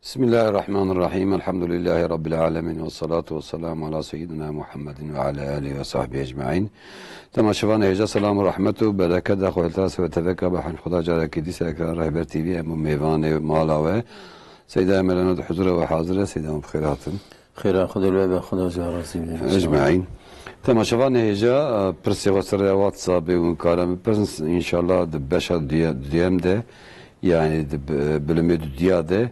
Bismillahirrahmanirrahim. Elhamdülillahi Rabbil alemin. Ve salatu ve selamu ala seyyidina Muhammedin ve ala alihi ve sahbihi ecma'in. Temaşavan heyeca selamu rahmetu bereket da kuvvetlas ve tevekka bahan Khuda caraki dise ekran Rehber TV emu meyvane mala ve Seyyida emelena huzura ve hazire Seyyida mubkhiratın. Khira khudul ve khuda zarasi ecma'in. Temaşavan heyeca prsi ve sıraya WhatsApp ve karam pers inşallah de beşa diyem de yani bölümü diyade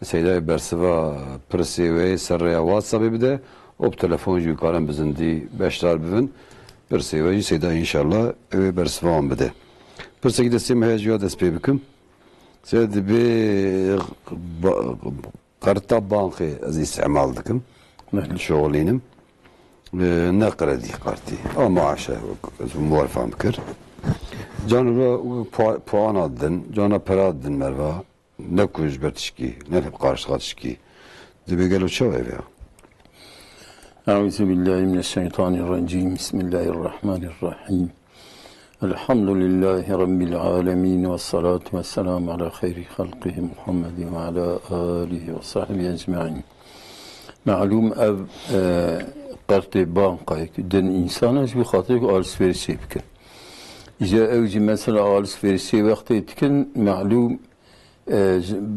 Seyyida bersiva prsi ve sıraya WhatsApp bide op telefon yukarı bizindi beşler bivin prsi ve Seyyida inşallah ve bersiva bide. Prsi gidesi meheciya despe bikim. Seyyida bir karta bankı az istimal dikim. Şoğlinim. Ne kredi kartı. Ama maaşa muvarfam kır. Canı puan adın, cana para adın merva. Ne kuş bertişki, ne hep karşılaşki. Dibe gel uçağı ev ya. Euzubillahimineşşeytanirracim. Bismillahirrahmanirrahim. Elhamdülillahi Rabbil alemin ve salatu ve selamu ala khayri halqihi Muhammedin ve ala alihi ve sahbihi ecma'in. Malum ev kartı bankayı den insana bir hatır alışveriş yapıyor. İşte evci mesela alışverişi vakti etkin malum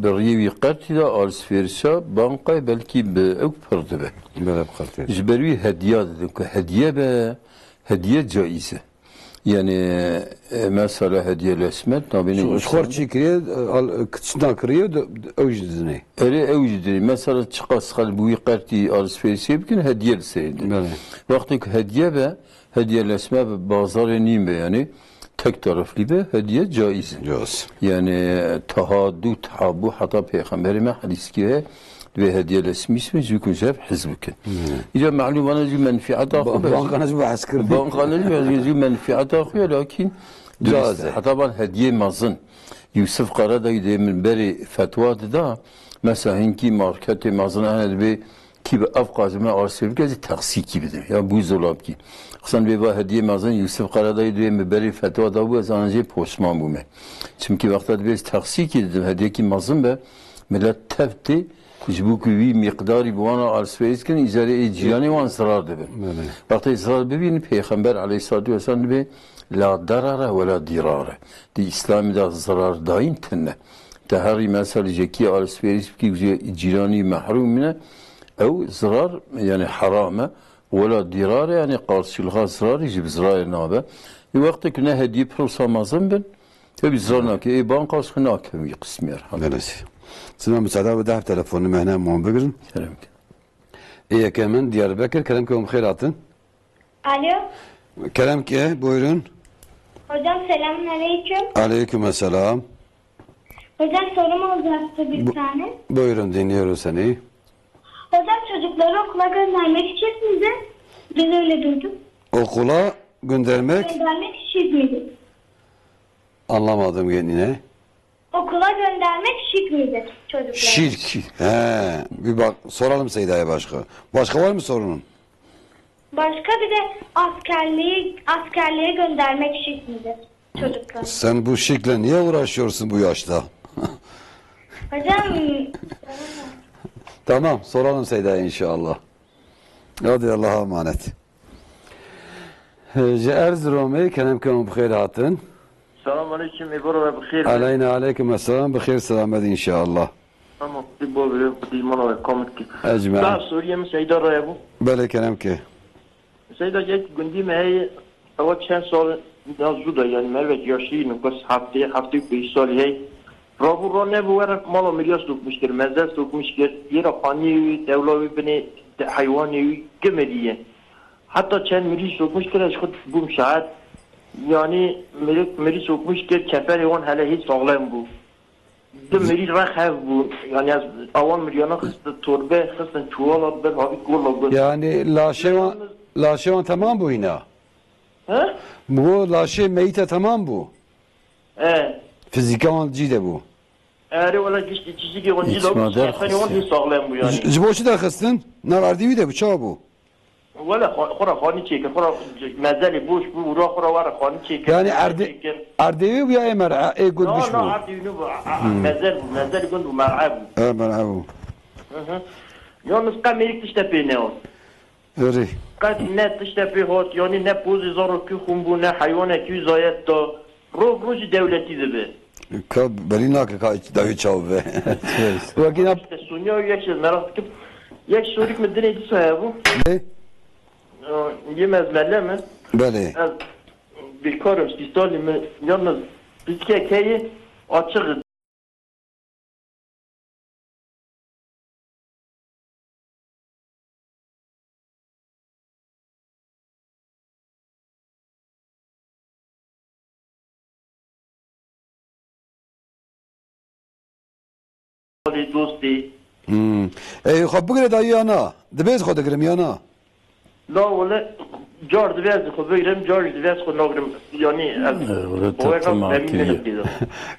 بريوي قرتي دا alışverişe bankaya belki be ev pırdı be. Böyle kartı. Jberi hediye dedim ki hediye be hediye caize. Yani mesela hediyeleşme tabii. Şu kartı kiriyor, kıçından kiriyor da evcizini. Öyle evcizini. Mesela çıkas hal bu kartı alışverişe yapın hediyeleseydi. Böyle. Vakti ki hediye be hediyeleşme be bazarı neyim be yani. Tek taraflı bir hediye caiz. Yani tahaddu, tahabbu hatta peygamberime hadis ki ve hediyeleşmiş mi zükün zeb hizbukin. İşte malumana zü menfiat akı. Bankana zü bahs kırdı. Bankana zü menfiat akı lakin caiz. Hatta ben hediye mazın. Yusuf Karadayı demin beri fetva da mesela hinki marketi mazın aned bir ki afkazıma arşiv gezi taksi gibidir. Ya bu zulap ki. Sen bir hediye mazın Yusuf Karadayı diye beri fetva da bu zanacı poşman bu me. Çünkü vakti biz taksi ki dedim hediye ki mazın be millet tefti bu gibi miktarı bu ana alışverişken izare cihani van zarar dedi. Vakti zarar bebin Peygamber aleyhissalatu vesselam be la darara ve la dirara. Di İslam'da zarar daim tenne. Tehari mesela jeki alışveriş ki cihani mahrum mine ev zarar yani harama ولا dirare yani karşılığa zarar gibi zarar nabe. Bir vakti ki ne hediye pırsamazın ben tabi zarar ki bankası ne ki kısmı elhamdülillah. Sana müsaade ve daha telefonu mehna muhabbegrin. Selam. İyi kemen Diyarbakır kelem ki umkhairatın. Alo. Kelem ki buyurun. Hocam selamünaleyküm. Aleykümselam. Hocam sorum olacaktı bir tane. Buyurun dinliyoruz seni. Hocam çocukları okula göndermek için miydi? Biz öyle duyduk. Okula göndermek şirk miydi? Anlamadım kendine. Okula göndermek şirk miydi çocukları? Şirk. He. Bir bak soralım Seyda'ya başka. Başka var mı sorunun? Başka bir de askerliğe göndermek şirk midir çocukları? Sen bu şirkle niye uğraşıyorsun bu yaşta? Hocam tamam soralım Seyda'ya inşallah. Hadi Allah'a emanet. Erzurum'u kenemkem bخير hatın. Selamun aleyküm İbora ve bخير. Aleyna aleykümselam bخير selamet inşallah. Tamam. Bir bu böyle kudilman ve komut ki. Ecmen. Daha Suriye mi Seyda Raya bu? Böyle kenemke. Seyda gel gündü mü hey ama çen sol nazuda yani mervet yaşlıyım kos hafta bir sol hey. Rabu ne bu var malo milyas tutmuştur. Mezar tutmuştur. Yera pani devlavi beni hayvani gemediye. Hatta çen milyas tutmuştur. Aşkı bu müşahit. Yani milyas tutmuştur. Kefer evan hele hiç sağlam bu. De milyas rakh bu. Yani avan milyana kıstı torbe kıstın çuvala ben abi kolla. Yani laşevan tamam bu yine. He? Bu laşe meyte tamam bu. Fizika cide bu. Eğer öyle işte çizgi oncu da kefer evan hiç sağlam bu yani. Ciboşu da kıstın. Ne var diye de bıçağı bu. Valla khora khani çeker. Khora mezali boş bu ura khora var khani çeker. Yani Ardevi bu ya Emer. Gül No, biş bu. no, Ardevi bu. Mezal göndu mar'ab. Mer'abu. Yalnız kamerik Tiştepe ne o? Öyle. Kad ne Tiştepe hot, yani ne pozi zoru ki humbu ne hayvan ki zayet da ruj devleti de be. Ka belina ka davi çavbe. Vakina İşte sunuyor yakşız merak ettim. Yak şurik mi dinledi sahibi? ne? Yemez melle mi? Bele. Az bir korum sistoli mi? Yalnız Türkiye'yi açık dosti. Ey xab bugre da yana. Debez xod grim yana. La valla George Vez ko bugrim George Vez ko nogrim yani Evet, tamam, akıllı.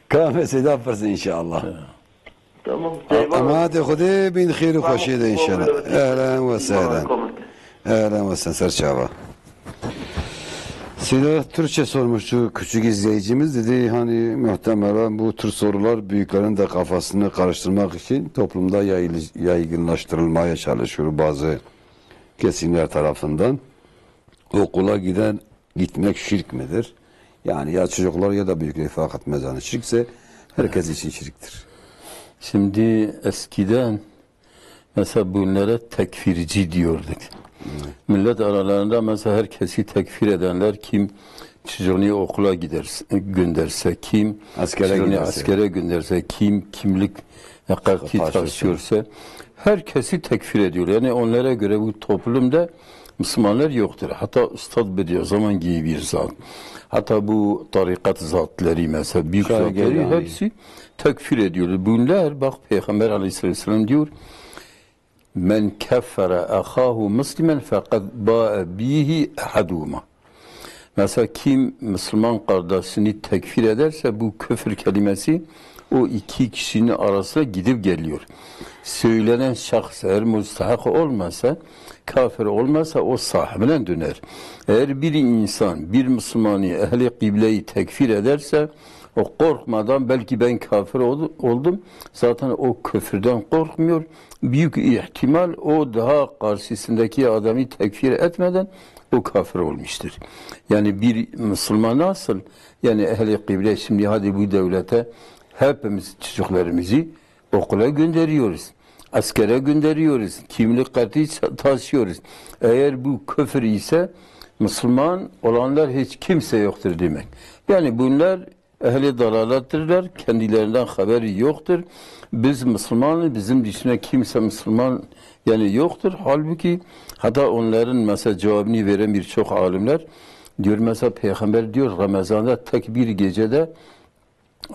Ka mesela farz inşallah. Tamam. Ama de xode bin khir و خوشی ده inşallah. Ehlen ve sehlen. Ehlen ve sehlen Serçava. Size Türkçe sormuştu küçük izleyicimiz dedi hani muhtemelen bu tür sorular büyüklerin de kafasını karıştırmak için toplumda yaygınlaştırılmaya çalışıyor bazı kesimler tarafından. Okula gitmek şirk midir? Yani ya çocuklar ya da büyükler fakat mezanı şirkse herkes için şirktir. Şimdi eskiden mesela bunlara tekfirci diyorduk. Millet aralarında mesela herkesi tekfir edenler kim çocuğunu okula gönderse, kim askere gönderse, kim kimlik kartı taşıyorsa herkesi tekfir ediyor. Yani onlara göre bu toplumda Müslümanlar yoktur. Hatta Üstad Bediüzzaman gibi bir zat. Hatta bu tarikat zatları mesela büyük zatları yani. Hepsi tekfir ediyor. Bunlar bak Peygamber Aleyhisselam diyor men keffere ahahu muslimen fekad ba'a bihi ahaduma. Mesela kim Müslüman kardeşini tekfir ederse bu küfür kelimesi o iki kişinin arasına gidip geliyor. Söylenen şahs eğer müstahak olmasa, kafir olmasa o sahibine döner. Eğer bir insan, bir Müslümanı ehli kibleyi tekfir ederse o korkmadan belki ben kafir oldum. Zaten o küfürden korkmuyor. Büyük ihtimal o daha karşısındaki adamı tekfir etmeden o kafir olmuştur. Yani bir Müslüman nasıl? Yani ehli kıble şimdi hadi bu devlete hepimiz çocuklarımızı okula gönderiyoruz. Askere gönderiyoruz. Kimlik kartı taşıyoruz. Eğer bu küfür ise Müslüman olanlar hiç kimse yoktur demek. Yani bunlar ehli dalalattırlar. Kendilerinden haberi yoktur. Biz Müslümanız. Bizim dışında kimse Müslüman yani yoktur. Halbuki hatta onların mesela cevabını veren birçok alimler diyor mesela Peygamber diyor Ramazan'da tek bir gecede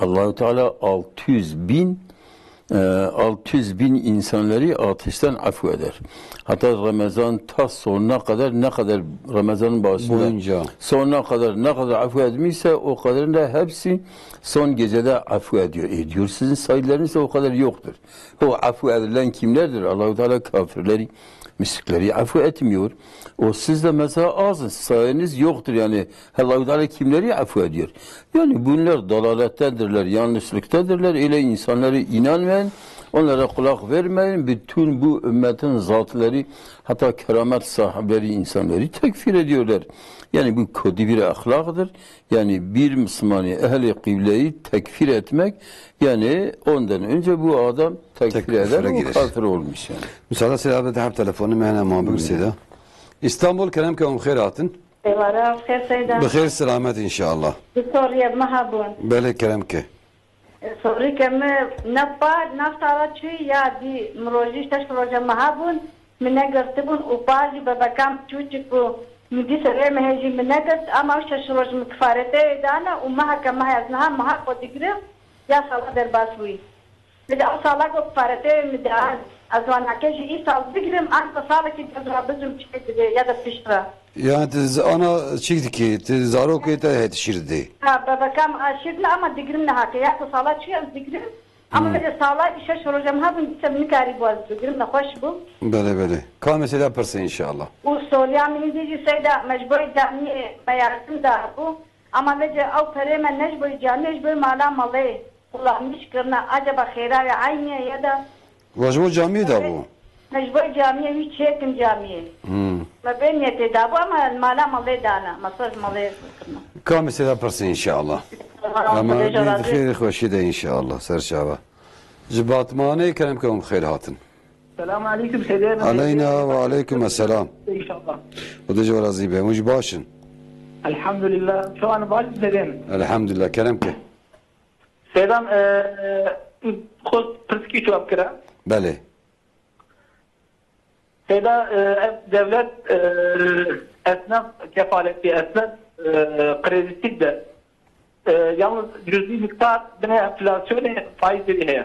Allah-u Teala 600 bin insanları ateşten affu eder. Hatta Ramazan ta sonuna kadar ne kadar Ramazan'ın başında sonuna kadar ne kadar affu etmişse o kadarın da hepsi son gecede affu ediyor. Diyor sizin sayılarınız o kadar yoktur. O affu edilen kimlerdir? Allah-u Teala kafirleri, müşrikleri affu etmiyor. O sizde mesela azın sayınız yoktur yani Allah-u Teala kimleri affu ediyor. Yani bunlar dalalettedirler, yanlışlıktadirlar. Öyle insanları inanmayın, onlara kulak vermeyin. Bütün bu ümmetin zatları hatta keramet sahipleri insanları tekfir ediyorlar. Yani bu kötü bir ahlaktır. Yani bir Müslümanı ehli kıbleyi tekfir etmek yani ondan önce bu adam tekfir eder o kafir olmuş yani. Müsaade selamete hep telefonu mehne muhabir seda. İstanbul kerem ke khairatın. Eyvallah, خير سيدا. بخير سلامت inşallah. Suriye mahabun. Bele kerem ke. Suriye keme napa nafsala çi ya di mroji taş proje mahabun. Mine gertibun upaji babakam çuçuk bu. Midi sere meheji mine gert ama şaşıroj mutfarete dana umaha kama yaznaha maha kodigre ya sala derbasui. Mide asala ko farete mide azwana keji isal digrim an sala ki tazrabızım çıkdı ya da pişra. Yani ana çıktı ki zaro ki te yetişirdi. Ha babakam aşırdı ama digrim ne hakkı ya sala çıkıyor digrim. Ama böyle sala işe soracağım ha bunu sen kari boğaz digrim ne hoş bu. Bele. Ka mesela perse inşallah. O solyamini diye sayda mecburi cami bayardım da bu. Ama bence o pereme mecburi cami mecburi mala malı kullanmış kırna acaba khira ya aynı ya da Vajbo camiye de bu. Mecbur camiye hiç çekin camiye. Ma ben niyeti da bu ama mala malı dana. Masaj malı kırma. Kam mesela persin inşallah. Ama bir خير خوشی ده inşallah serçava. Cibatmane kerem kem خير hatın. Selamun aleyküm Seyyidem. Aleyna ve aleyküm selam. İnşallah. O da cevrazi be. Muj başın. Elhamdülillah. Şu an baş Seyyidem. Elhamdülillah kerem ke. Seyyidem خود پرسکی جواب کرد. Bele. Seyyida devlet esnaf kefaleti, esnaf kredisi de yalnız cüz'i miktar bine enflasyonu faiz veriyor.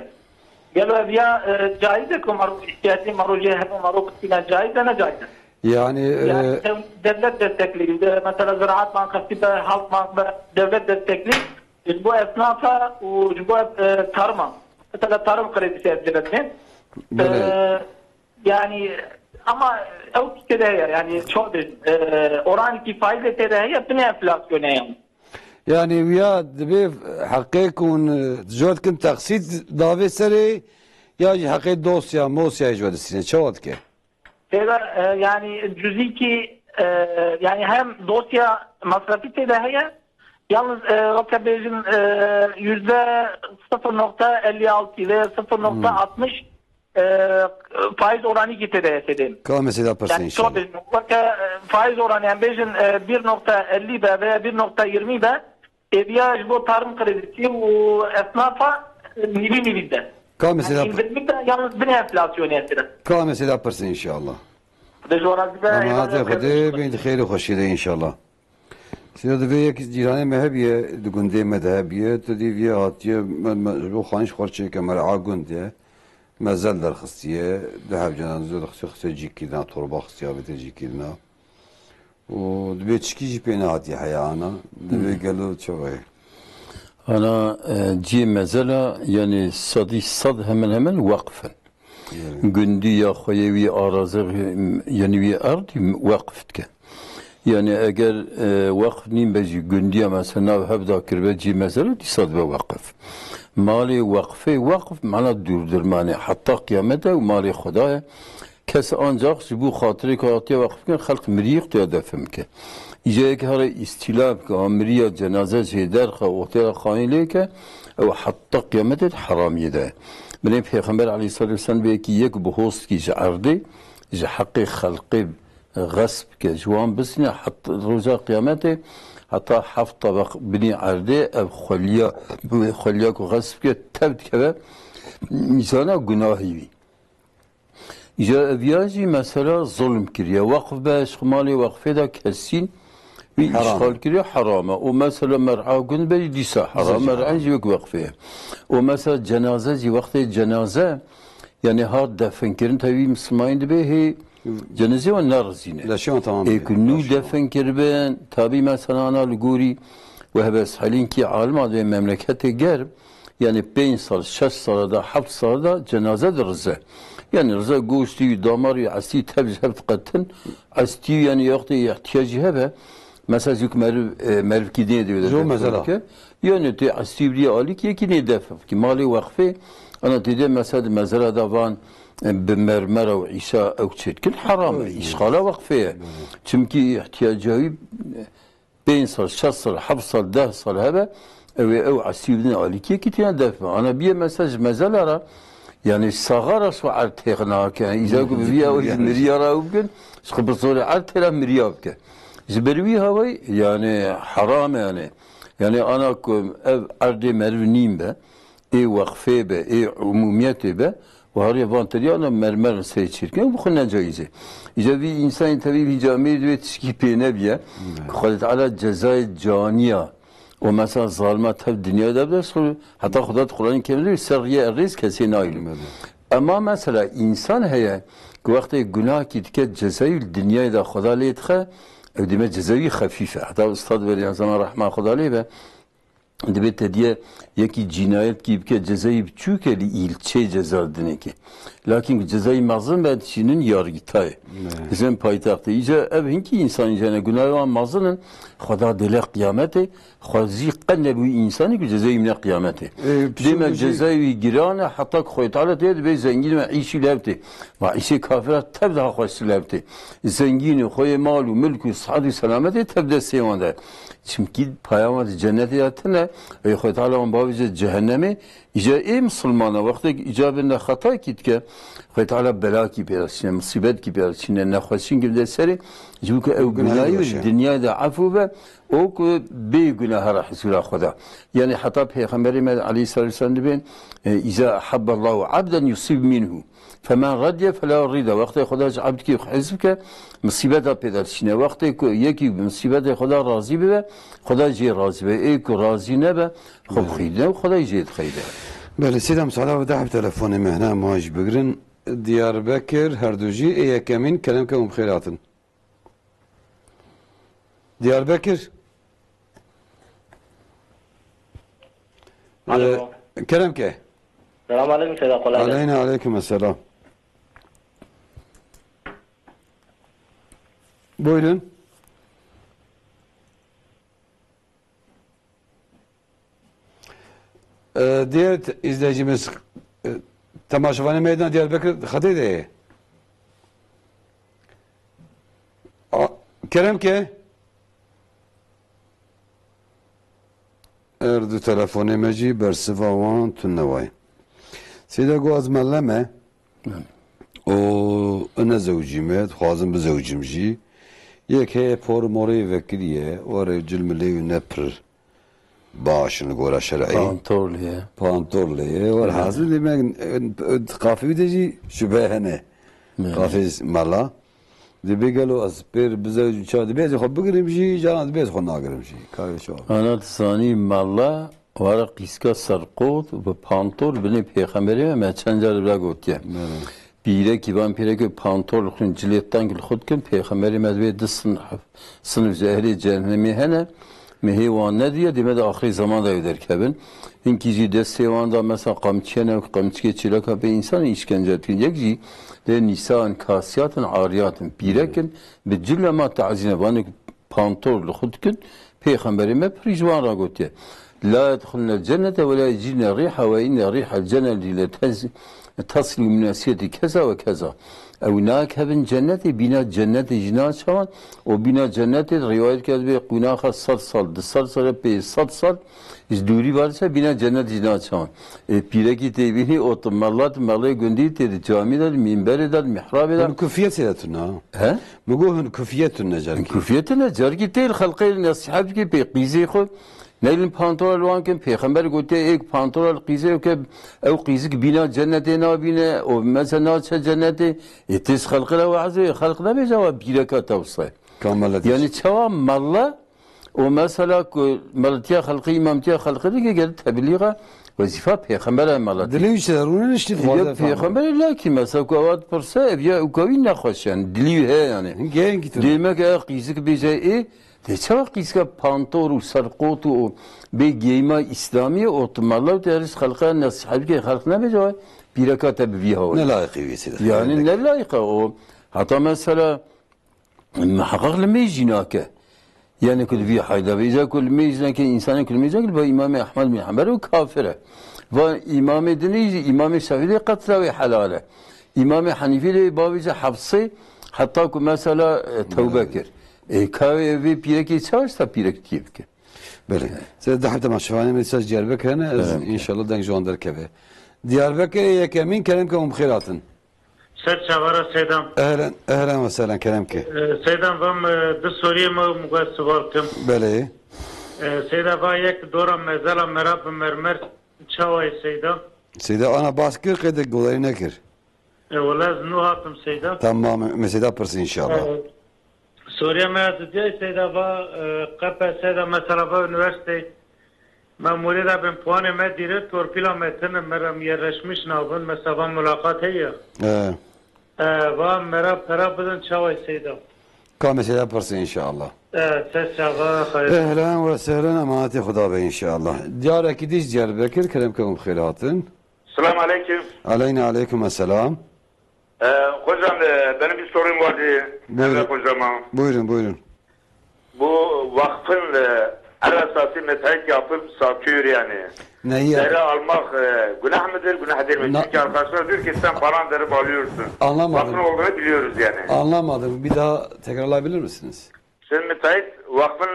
Gelo ya caiz ki maru ihtiyacı maru cehbe maru kısmına caiz ne caiz. Yani Yani devlet destekli, mesela Ziraat Bankası da Halk Bankası devlet destekli bu esnafa bu tarıma. Mesela tarım kredisi edilmesi. Yani ama o kere yani çok oran ki faiz tere bine enflasyonu yani. yani ya debe hakkı kun ticaret kun taksit davet seri ya hakkı dosya mosya icvadesine çavat ke. Yani cüzi ki yani hem dosya masrafı tere yalnız rakabejin %0.56 ve 0.60 faiz oranı getirdi. Ka mesela persin Yani inşallah. faiz oranı yani bejin 1.50 be veya 1.20 be eviyaj bu tarım kredisi o esnafa nivi de. Ka mesela yalnız bir enflasyon yetirir. ka mesela persin inşallah. Dejorazide Ama hadi khode bin خير خوشی ده inşallah. Size de bir ciranı mehbiye dugunde medhebiye tediviye hatiye bu xaniş xorçe kemer agun diye mezel der xıstiye dehav cenazı xısı cikidna torba xıstiye bete cikidna. O dbe çiki jipene hatiye hayana dbe gelo çoğay. Ana ci mezela yani sad hemen vakfen. Gündü ya khoyevi arazı yani vi ard vakftke. Yani eğer vakf nim beci gündiye mesela hebda kirbe ci mezela disad ve vakf. Mali vakf mana durdurmane hatta kıyamete ve mali khudaya kes ancak bu hatırı kıyatiye vakfken halk miriq diye defim ke. İcaya ki her istilab ki amriya cenaze şeyder ka ohtera khaile ke ve hatta kıyamete haramiyede. Benim Peygamber Aleyhisselatü Vesselam belki yek bu host ki jardi, hakkı halkı gasp ke juan besine hatta roza kıyamete hatta haft tabak bini ardi ev xolya ku gasp ke tebd ke misana günahi. İca evyaji mesela zulm kiriye vakf be şmali vakfe da kesin ve işgal kiriye harama. O mesela mer'a gün be disa haram mer'a civek vakfe. O mesela cenaze vakti cenaze yani har defin kirin tabi Müslüman be he cenaze ve narzine. Laşan tamam. Ekunu defin kirben tabi mesela ana luguri ve hebes halin ki alma ve memlekete ger yani 5 sal 6 salda 7 salda cenaze rıza. Yani rıza goşti damarı asli tabi hep qatın asli yani yoktu ihtiyacı hebe mesela zük merv diye diyor. Jo mesela. Yani te asli bir ali ki ne defaf ki mali vakfe ana dedi mesela mezara da van بمرمرة وعيسى أو تشكل حرام إشغالها وقفية تمكي احتياجه بين صار 6 صار 7 صار 10 صار هذا أو عسيبنا عليك كتير دافع أنا بيه مساج مازال يعني صغار سو عرتيغنا كان إذا قبل فيها وجه مريارة وبكن سقبل صار عرتيلا مريار بك زبروي هواي يعني حرام يعني أنا أردي مرنيم به إيه وقفة به إيه عمومية به وهاري فانتريانا مرمر سيتشيركن وبخلنا جايزة إذا في إنسان تبي في جامعة وتشكي بينبيا خدت على جزاء جانية ومثلا ظالمات هب الدنيا ده بس حتى خدت القرآن كامل سرية الرزق كسي نايل أما مثلا إنسان هي وقت جناح كتكت جزاء الدنيا ده خدا ليتخه أو دم جزاء خفيفة حتى أستاذ ولي زمان رحمة خدا ليه Dibete diye yeki cinayet gibi ki cezayı çünkü ilçe ceza dineki. Lakin cezayı mazlum ve Çin'in yargıtayı. Bizim payitahtı. İyice evhinki insan içine günahı olan mazlının Xuda dile kıyameti, Xuzi qenne bu insanı ki cezayı mine kıyameti. Dime cezayı girane hatta Xuda Teala dedi ve zengin ve işi levti. Ve işi kafirler teb daha hoş levti. Zengini, Xuya malu, mülkü, sıhhati, selameti teb de seyvanda. Çünkü payamat cenneti yatına ve Xuda Teala on bavize cehennemi İca Müslümana vakti icabında hata kitke Xuda Teala bela ki peyasine, musibet ki peyasine, nefesin gibi de seri çünkü ev günahı dünyada afu ve o ki bir günah rahsula Xuda. Yani hatta Peygamberimiz Aleyhisselatü Vesselam diben İza habballahu abden yusib minhu فمن رضي فلا رضا وقت خدا عبد کی حزب که مصیبت پیدا شینه وقتی که یکی مصیبت خدا راضی به خدا جی راضی به ای که راضی نبه خب خیده و خدا جی خیده. بله سیدم سلام و ده تلفن مهنا ماج بگرن Diyarbakır Herduji Eyekemin Kelemke Umxiratın. Diyarbakır. Alo. Kelemke. Selamun aleyküm Sedat. Kolay gelsin. Aleyna aleykümselam. Buyurun. Diğer izleyicimiz Temaşavani Meydan Diyarbakır Hatice. Keremke. Erdu telefonu meci bersivavan tunnevay. Seyda goaz melleme o öne zevcimet, xwazim bi zevcim jî yek heye por morê vekiliye were cilmilê nepir başını gora şer'î Pantorliye. Pantorliye wer hazır demek kafî de jî şübhe hene kafî mala dibe gelo az per bi zevcim ça dibe xwe bigirim jî canan dibe xwe nagirim jî kavê şo Ana tsani malla Vara qiska sarqot ve pantor beni peygamberi ve çencer bile gotiye. Bire ki ben pire ki pantor lukun ciletten gül khudken peygamberi medve dısın sınıf zehri cehennemi hene mehvan ne diye demede ahir zamanda öderkebin. İnkici destevanda mesela kamçene kamçke çilaka be insan işkence etkilecek ji de nisan kasiyatın ariyatın birekin be cillema ta'zine bani pantor lukhudken peygamberime prijvan ra gotiye. لا يدخلن الجنة ولا يجدن ريحها وإن ريح الجنة تصل من أسية كذا وكذا أو هناك هبن جنة بنا جنة جنات شوان وبنا جنة رواية كذبة قناخة صل صل بي صل İzduri varsa bina cennet zinat şan. Pire ki tebini otomallat malı gündü dedi camiler minber eder mihrab eder. Küfiyet sedatuna. He? Muguhun küfiyetun necer. Küfiyetun necer ki değil halkı nasihat ki pe qizi xo Neylin pantolon wanken peygamber gote ek pantolon qize ke ev qizik bina cennete nabine o mesela cennete etis halqla ve azı halqla be cevap bireka tavsiye. Kamalet. Yani çava malla o mesela malatiya halqı imamtiya halqı ki gel tebliğe vazifa peygamber malati. Dili işlerinin işte Ya peygamber lakin mesela kuvat perse ya ukavin nakhoş yani dili he yani. Gen git. Demek ya qizik be cay Deçava qiska pantoru sarqotu be geyma İslami otomallar teris halqa nasihat ki halqına be cevap birakata bi hava. Ne layıkı vesiyle. Yani ne layıkı o hatta mesela muhakkak lemejinake yani kul vi hayda ve iza kul mejinake insanı kul mejinake ve İmam Ahmed bin Hanbel ve kafire ve İmam Diniz İmam Şafii katla ve halale İmam Hanifi de bavize hapsi hatta ku mesela tevbekir kahve ve pireki çağırsa pirek tiyevke. Böyle. Siz daha da maşvane mesaj Diyarbakır'ına inşallah denk joan derkeve. Diyarbakır yekemin kelemke umxiratın. Ser çavara seydam. Ehlen ve sehlen kelemke. Seydam vam de Suriye mi mugasıvaltım. Böyle. Seyda va yek dora mezala merab mermer çavay seydam. Seyda ana baskı kıdık dolayı nekir. Olaz nu hatım seydam. Tamam mesela pırsın inşallah. Suriye me diye seyda va qapa seyda mesela va üniversite memuri da ben puanı me dire torpila metene meram yerleşmiş navın mesela mülakat heye. Va merab para budun çavay seydam. Ka mesela pırsın inşallah. Ses çava hayır. Ehlen ve sehlen emaneti Xuda Bey inşallah. Diyareki diş Diyarbakır kerem khairatın. Selamun Aleyküm. Aleyna aleyküm esselam. Hocam benim bir sorum vardı. Buyurun. Evet hocama. Buyurun. Bu vakfın arasası metalik yapıp satıyor yani. Neyi Deri almak günah mıdır, günah değil mi? Çünkü arkadaşlar diyor ki sen paran derip alıyorsun. Anlamadım. Vakfın olduğunu biliyoruz yani. Anlamadım. Bir daha tekrarlayabilir misiniz? Şimdi müteahhit vakfın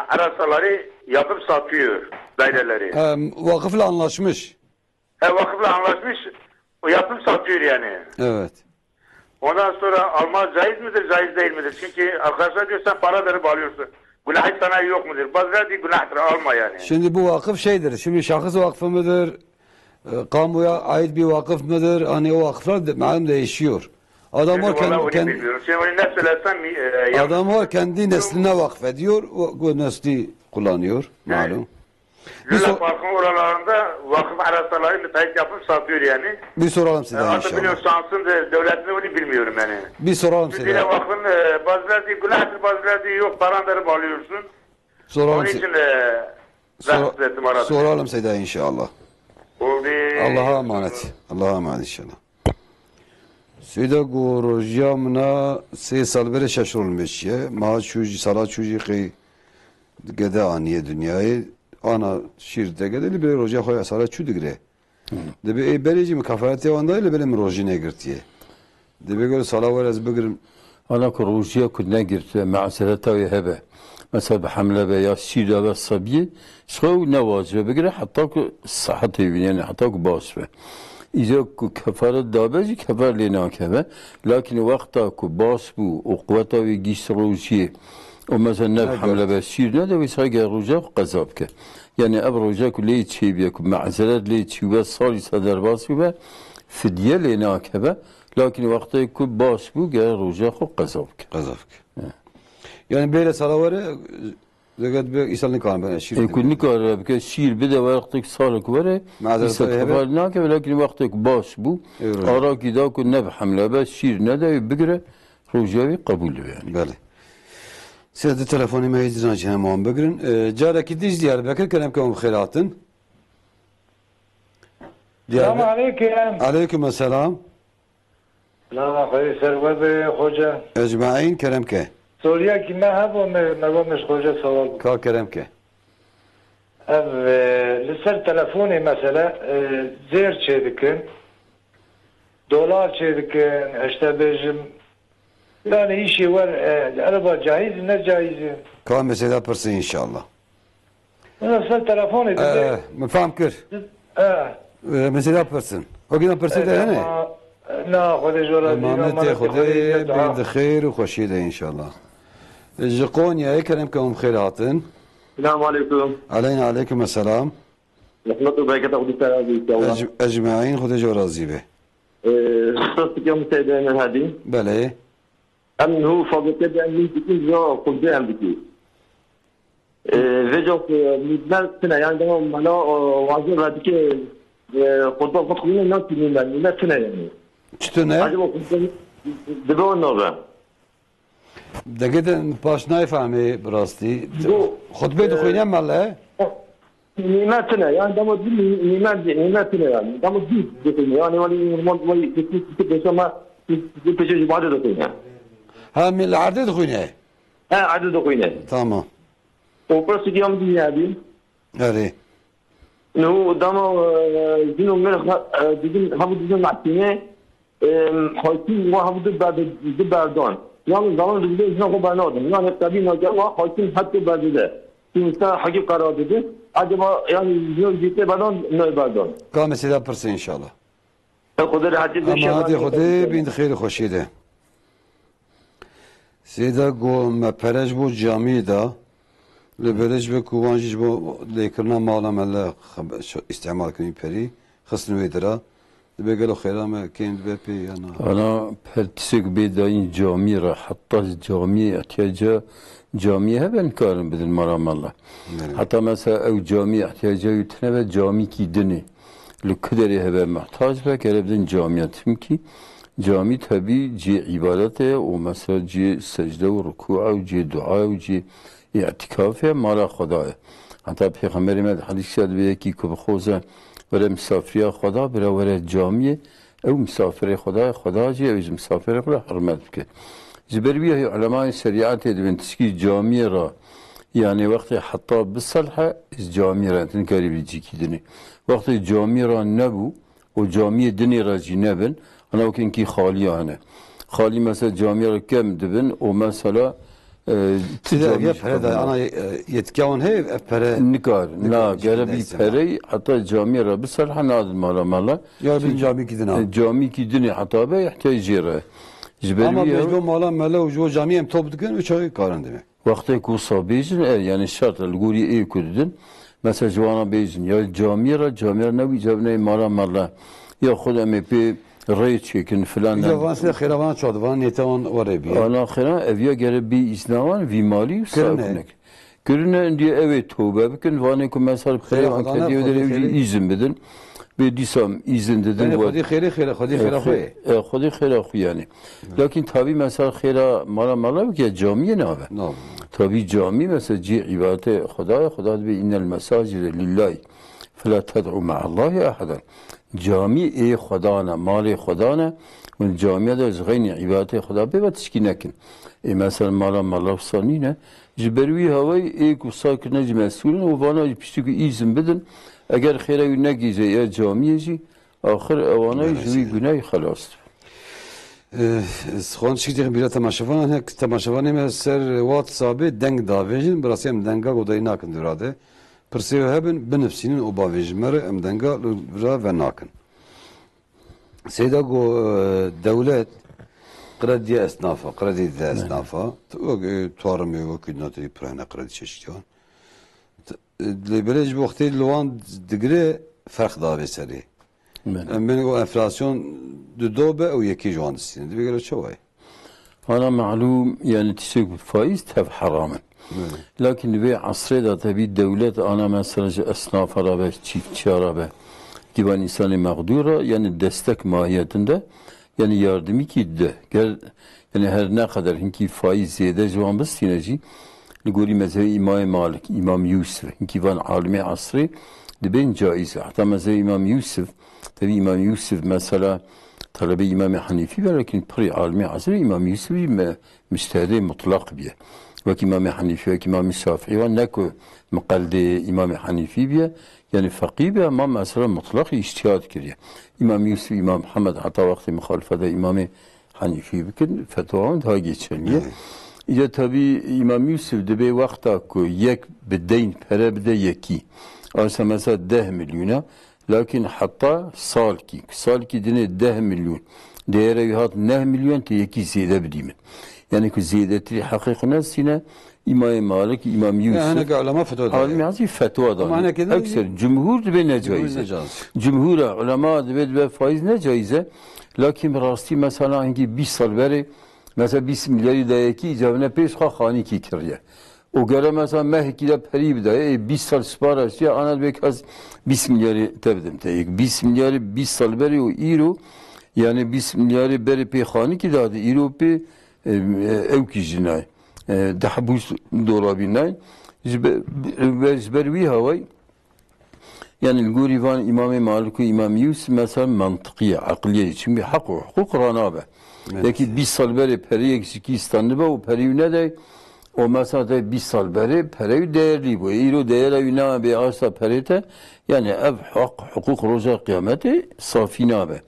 arasaları yapıp satıyor daireleri. Vakıfla anlaşmış. Vakıfla anlaşmış, o yapıp satıyor yani. Evet. Ondan sonra alma caiz midir, caiz değil midir? Çünkü arkadaşlar diyor sen para verip alıyorsun. Günah sana yok mudur? Bazıları diyor günahtır, alma yani. Şimdi bu vakıf şeydir. Şimdi şahıs vakfı mıdır? Kamuya ait bir vakıf mıdır? Hani o vakıflar malum değişiyor. Adam var kendi Şimdi onu ne söylesem... adam var kendi nesline vakfediyor. O nesli kullanıyor. Malum. Lüle Park'ın oralarında vakıf arasaları müteahhit yapıp satıyor yani. Bir soralım size Artık inşallah. biliyorum şansın da devletini onu bilmiyorum yani. Bir soralım Çünkü size. yine vakfın bazıları diyor günahtır, bazıları diyor yok paran verip alıyorsun. Soralım Onun size. için rahatsız ettim aradım. Soralım size inşallah. Oldu. Allah'a emanet. Allah'a emanet inşallah. Sida gorojamna 3 sal beri şaşırılmış ya. Ma çocuğu sala çocuğu ki gede aniye dünyayı ana şirde gede bir roja koya sala çudigre. De be berici mi kafarati onda ile benim rojine girtiye. De be göre sala var az bigrim. أنا كروجيا كنا قلت مع سلطة هبة مثلا بحملة بيا سيدا والصبي شو نواجه بقرا حطاك الصحة يعني حطاك باسفة إذا كفارة دابجي كفار لنا كذا لكن وقتها كباسبو وقوته ويجيش روجيه ومثلا نب حملة بسير ندا ويساق روجا قذابك يعني أب روجا كلي شيء بيكون معزلات لي شيء بس صار يصدر باسبه فدية لنا كذا لكن وقتی که باش بود گر روزه خو قذاب کرد. Kazafk. Yani böyle sala var ya zekat bir insanlık kanı ben şirk. کنی کار بکه شیر بده وقتی که سال کوره معذرت ایست خواهی کفار نکه ولی وقتی که باش بود Evet. آرا کی دا که نب حمله بس شیر نده بگیره روزه قبول yani. Bəli. Siz de telefonu meclisine cehennəm begirin. Caraki diz Diyarbakır kerem kem xeyratın. Selamun aleyküm. Aleyküm selam. Selamun aleyküm. Servet hoca. Ecmaîn kerem ke. Soruya ki ne habo mevamış hoca sağol. Ka kerem ke. Ev liser telefoni mesela zer çedikin. Dolar çedikin. İşte bejim. Yani işi var. Araba caiz ne caiz? Ka mesela pırsı inşallah. Liser telefoni dedi. Mefam kır. Mesela pırsın. O gün pırsın da ne? Na hoca jora. Emaneti Xuday bin de xeyr ve xoşi de inşallah. Japonya kerem kem xeyratın. Selamun Aleyküm. Aleyna aleyküm selam. Rahmetu berekete Kudu Terazi inşallah. Ecmaîn Xuday corazi be. Sostik yom seydene hadi. Bəli. Em hu fabrikte ben bir jo kulde hem biki. Ve jo midler sene yani de bana vazir radike kulda kutkunu nasıl bilmem ne sene yani. Çtüne? Acaba de bu ne olur? Degeden baş nayfami brasti. Xutbe duxuynem malle. Nimetine yani dama nimetine yani dama değil yani vali teknik ama bir peşe ibadet ediyor. Ha min العرض duxuyne. Adı da koyun. Tamam. O parası ki am dünyadi. Öyle. No dama dinu mer bizim havu bizim matine hakim ve havu da bardon. Yani zaman bizde izne ko bana oldum. Yani tabii ne var hakim hatta bazıda. Kimse hakim karar dedi. Acaba yani diyor gitti bardon ne bardon. Ka mesela pırsı inşallah. Kudur hadi Ama hadi Xuday bin xeyr xoşi de. Sida go me perej bu cami da li berej ve kuvanjiş bu lekirna mala mele istimal kini peri xısnı vedira be gelo xeyra me kendi be pe yana. أنا پرتسک بیداین جامی را حتی جامی احتیاجا جامی هبن کارم بدن مرام الله حتی مثلا او جامی احتیاجا یتنه و جامی کی دنی لکدری هوا محتاج به کربدن جامعتیم کی جامع tabi ci ibadete o mesela ci secde ve rükû'a ci dua ve ci i'tikafe mala Xudaya. Hatta Peygamberimiz hadis-i şerifte ki kubxoza ve misafiriye Xuda bir ve camiye ev misafire Xuda ci ev misafire Xuda hürmet bike. Zberbiye ulema şeriat edin tişki camiye ra yani vakti hatta bisalha camiye ra tinkari ci kidini. Vakti camiye ra nebu o camiye dini ra cinebin أنا وكن كي خالي أنا خالي مثلا جامعة كم دبن ومثلا تجارب هذا أنا يتكون هي فرق نكار لا جربي فرق حتى جامعة بس الحين هذا مالا يا بين جامعة كذا جامعة كذا حتى به يحتاج جيره أما بيجو مالا وجو جامعة توب دكان وشاي كارن دمه وقت يكون صابيجن يعني الشرط الجوري إيه كردن مثلا جوانا بيجن يا جامعة نبي جابنا مالا يا خد أمي بي ريت شكل فلان جوانسه خیروان چادوان نیتوان وربی انا خیران اویا گره بی اسنوان وی مالی ساکنک görüne diye evet tövbe bükün vane ku mesela خیروان kediye de izin bedin ve disam izin dedin bu hadi خودی خیر yani lakin tabi mesela khira mala ki camiye ne abi tabi cami mesela ci ibadete Xuda be innel mesacide lillahi fela ted'u ma'allahi ahadan cami Xudana, mali Xudana ve camide zgayni ibadeti Xuda be ve tişkinekin. Mesela mala sanine jibervi havayı ku sakine mesulün ve bana pişti ki izin bedin eğer khire ne gize ya camiyeci ahir evana jvi günah xalas. Xon şikti bir temaşavan ser WhatsApp'ı deng davejin birasem denga godayı nakın durade. Persev hebben benefsinin o bavejmer emdenga ra ve nakın. Seyda go devlet kredi esnafa tuarım yok kudnatı prana kredi çeşitliğin. Lebelej bu vakti luan digre fark da veseri. Ben o enflasyon dobe o yeki juan distine. Bir göre çoğay. Ana malum yani tişek faiz tav haramın. Lakin ve asrda tabi devlet ana mesela esnaf arabe, çiftçi arabe, divan insanı mağdura yani destek mahiyetinde yani yardımı ki de yani her ne kadar hinki faiz ziyade juan bistineci ligori mezhebi İmam Malik, İmam Yusuf, hinki van alimi asrı de ben caiz. Hatta mezhebi İmam Yusuf, tabi İmam Yusuf mesela talebe İmam Hanifi ve lakin pri alimi asrı İmam Yusuf müstehdi mutlak bir. Vaki İmam Hanifi ve İmam Şafii ve neko mukallide İmam Hanifi bir yani fakih bir ama mesela mutlak iştihad kiriyor. İmam Yusuf, İmam Muhammed hatta vakti muhalefede İmam Hanifi bikin fetvaın daha geçerliyor. İşte tabi İmam Yusuf de bir vakta ku yek bedeyn pere bide yeki. Aysa mesela 10 milyona lakin hatta sal ki dine 10 milyon. Değere yuhat 9 milyon te yeki ziyade bidimin. Yani ki ziyadeti hakikine sine İmam Malik, İmam Yusuf. Yani ulema fetva da. Alimi fetva da. Ekser cumhur de ne caize. Cumhura ulema de faiz ne caize. Lakin rasti mesela hangi 20 sal beri mesela 20 milyarı dayaki icabına peş khani ki kiriye. O göre mesela mehkide perib de 20 sal sipariş ya ana bekaz 20 milyarı tebdim te. 20 milyarı 20 sal beri o euro yani 20 milyarı beri pe khani ki dadı euro pe ev ki jinay. Dahbus dolabinay. Zbervi havay yani الجوريفان İmam Malik ve İmam Yusuf mesela mantıkiye, akliye için bir hukuk ranabe. Peki bir sal beri peri eksiki istandı o peri ne de o mesela de bir sal beri peri değerli bu. İro değerli ne bir asla perite yani ev hukuk roja kıyameti safina be.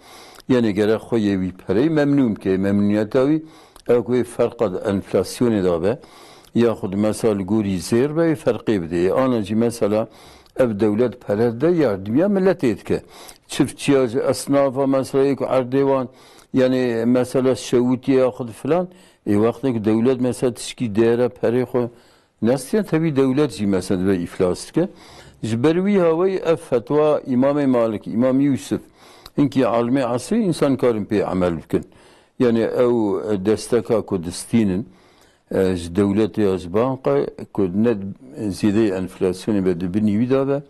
Yani gerek koyevi peri memnun ki memnuniyeti ev farkı enflasyonu da be. Yahud mesela guri zir be farkı bide. Anacı mesela ev devlet perede yardımya millet etke. Çiftçi esnafa mesela ilk ardevan yani mesela şevutiye yahud filan vaktaki devlet mesela tişki değere peri ko nasıl yani tabi devletci mesela ve iflas ke. Jbervi havayı ev fetva İmam Malik, İmam Yusuf inki almi asri insan karın pe amel bikin. Yani ev desteka Kudistinin devlet ya banka kudnet ziyade enflasyonu bedi bini vida ve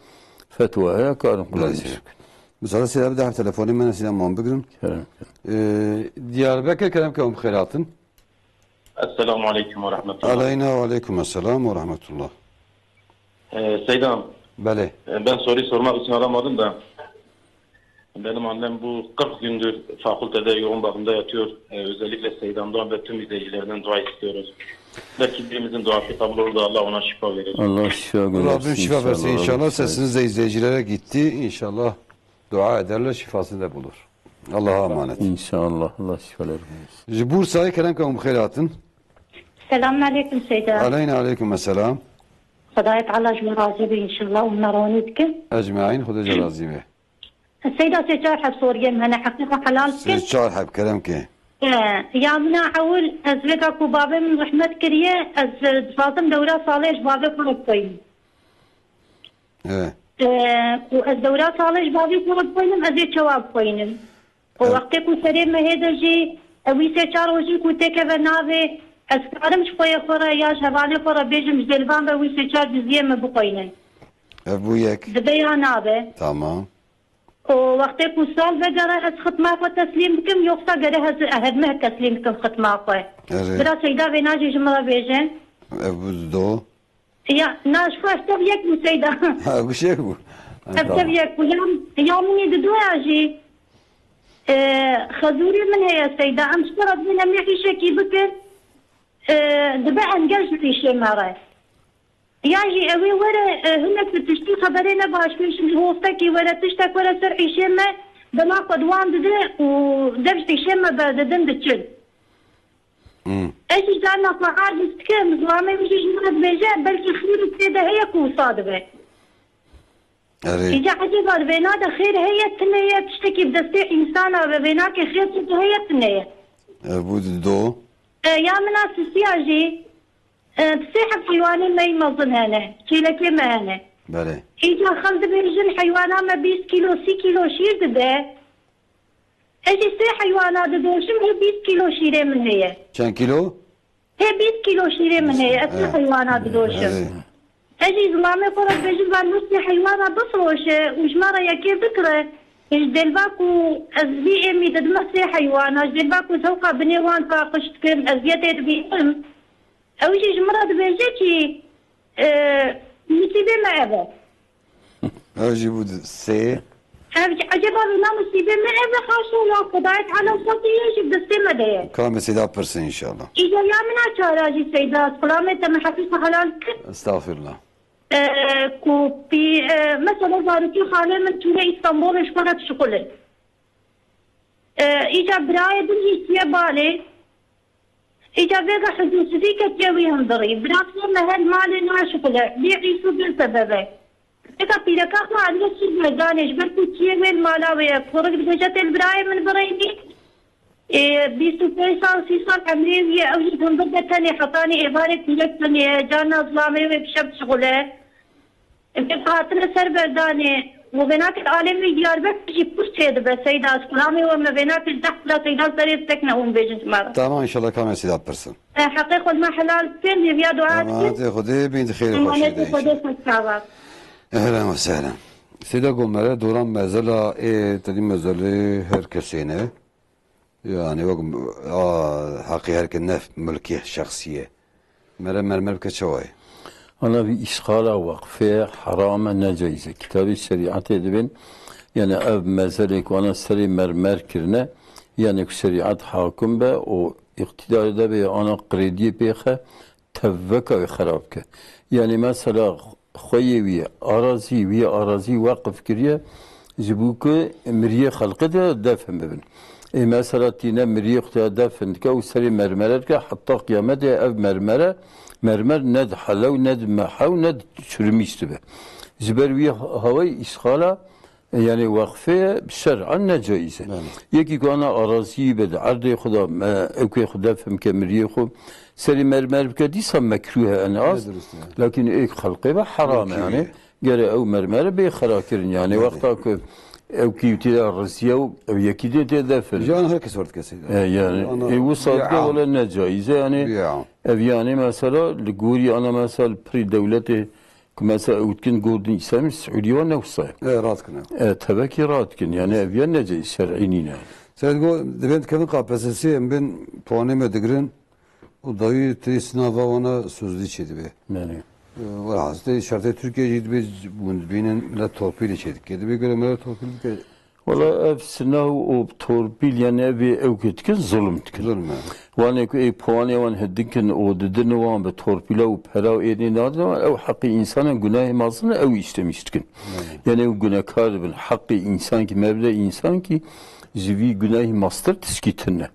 fetvaya karın kullanmış. Mesela size bir daha telefonum ben size mom bugün. Diyarbakır kelam kem khairatın. Esselamu Aleyküm ve Rahmetullah. Aleyna ve Aleykümselam ve Rahmetullah. Seydam, Bale. ben soruyu sormak için aramadım da benim annem bu 40 gündür fakültede yoğun bakımda yatıyor. Özellikle Seydam'dan ve tüm izleyicilerden dua istiyoruz. Belki birimizin duası kabul olur da Allah ona şifa verir. Allah şifa versin. Rabbim şifa versin inşallah. Sesiniz de izleyicilere gitti. İnşallah dua ederler, şifasını da bulur. Allah'a emanet. İnşallah Allah şifalar versin. Bursa'ya kelam kem khairatın. Selamünaleyküm Seyda. Aleyna aleykümselam. خدای تعالی جمع راضی به انشالله و نرانید کن. Ecmaîn Huda razı be. سيدا سيجار حب سوريا مهنا حقيقة حلال كن. Çar hep kelam ki. يا منا عول أزلك أكو بابا من رحمة كريه أز فاطم دورة صالح بابا كلب قيم. وأز دورة صالح بابا كلب قيم أزيد جواب قيم. ووقتك وسرير مهدا جي أوي سيجار وجي كوتك بنابه أذكارم شوية فرا ياش هبانة فرا بيجم زلفان بوي سيجار جزية ما بقينن. Bu yek. دبيان آبه. Tamam. ووقتك وصال بقرا هز ختماق وتسليم بكم يوقتا قرا هز أهدمه تسليم بكم ختماق. برا سيدا بيناجي جمرة بيجن. Bu do. يا ناش فاش تبيك مسيدا. Ha bu şey bu. تبيك ويوم يومني ددو ياجي. خزوري من هي سيدا أمس فرض من أميحي شكي بكر. دبا انجاز في شيء مرة ياجي اوي ورا هناك تشتي خبرنا باش مش هو فتكي ورا تشتك ورا سرعي شيما بما قدوان دده ودبشت شيما بددن دتشل ايش جانا فعاد استكام زلامي مش جمرد بيجا بلكي خير تيدا هي كوصادبه إذا عجب بينا ده خير هي تنية تشتكي بدستي إنسانة بيناك خير هي تنية bu do. يا مناس السياجي بصيحة حيواني ما يمظن هنا كيلو كيما هنا بله إجا خلد بيرجن حيوانا ما 20 كيلو 6 كيلو شير دبه اجي سي حيوانات دوشم هي 20 كيلو شيري من هي كم كيلو؟ هي 20 كيلو شيري من هي اسي حيوانات دوشم اجي زلامي فرق بيجن بان نصي حيوانات بصروش وجمارة يكير بكره دلباكو ازبي امي تدمسي حيوانات دلباكو توقع بنيوان فاقشت كم ازيتي بيهم او يجي جمرة بيجيكي مصيبة ما ابا اجي بود سي عجبا بنا مصيبة ما ابا خاشو لا قضايت على وسطي يجب دستي مدية كامل سيدا برسن ان شاء الله اجا يا منا چاراجي سيدات قلامة تم حفيظ حلال استغفر الله كوبي مثلا زارتي خالي من تولي اسطنبول اشبرت شغله اجا براية دنجي سيبالي اجا فيغا حدوثي كتيوي هندري براسو مهل مالي ناشغله بيعيسو بالسببه اجا بيلكا خوا عندنا سيد مهداني جبرتو تيوي المالاوي فرق بجات البراية من بريني بيستو بيسال سيسال عمريوية او جدهم بدأ تاني حطاني إبارة تلتني جانا ظلامي وبشب شغله بقاتنا سر برداني وبناك العالمي دياربكر جي بوست هيدا بسيدة اسكلامي وما بناك الدخلة سيدة سرير تكنا هم بيجن مرة تمام ان شاء الله كامل سيدا برسن حقيقة ما حلال كن يا دعاء تمام خدي بنت خير خوش اهلا وسهلا سيدا قمرة دوران مزلا تدين مزلا هركسينه يعني وقم حقي هرك النف ملكيه شخصية مرمر كشوي أنا في إشغالة وقفة حرام نجايزة كتاب الشريعة دبن يعني أب مزلك وأنا سري مرمر كرنا يعني شريعة حاكم به واقتدار ده به أنا قريدي بيخه تفكه وخرابك يعني مثلا خوي وي أراضي وقف كريه جبوك مريه خلقه ده فهم ببن مثلا تينا مريخ دفن كو سري مرمرة حتى قيامة أب مرمر ند حلو ند محو ند شرميشتبه زبروي هواي إسخالة يعني وقفة شرعا جائزة يكي كانا أراضي بد عرض خدا أوكي خدا فهم كمريخو سري مرمر بكديسا مكروه أنا لكن إيك خلقه حرام يعني جرى أو مرمرة بخراكرن يعني وقتها او كيوتي الروسيا او يكيد تدفن جان هيك صورت كسيد يعني وصلت ولا نجايزه يعني يعني مثلا لغوري انا مثلا بري دولتي مثلا وتكن جودن يسمى السعودية ونفسه rahat kına. tabii ki rahat ki yani eviyen nece şer'inine. Sen go debent kevin KPSS ben puanımı digrin o dayı te sınava ona sözlü çedi be. Yani. Var hasta şartı Türkiye ciddi bir binin millet torpil içedik. Kedi bir göre millet torpil ki. Valla ev sınav o torpil yani evi evketkin zulüm tkin. Zulüm yani. Vane ku puanı van heddikin o dedin van be torpila o pera edin adı ev hakkı insanın günahı mazını ev işlemiştkin. Yani o günahkar bin hakkı insan ki mevle insan ki zivi günahı master tişkitinne.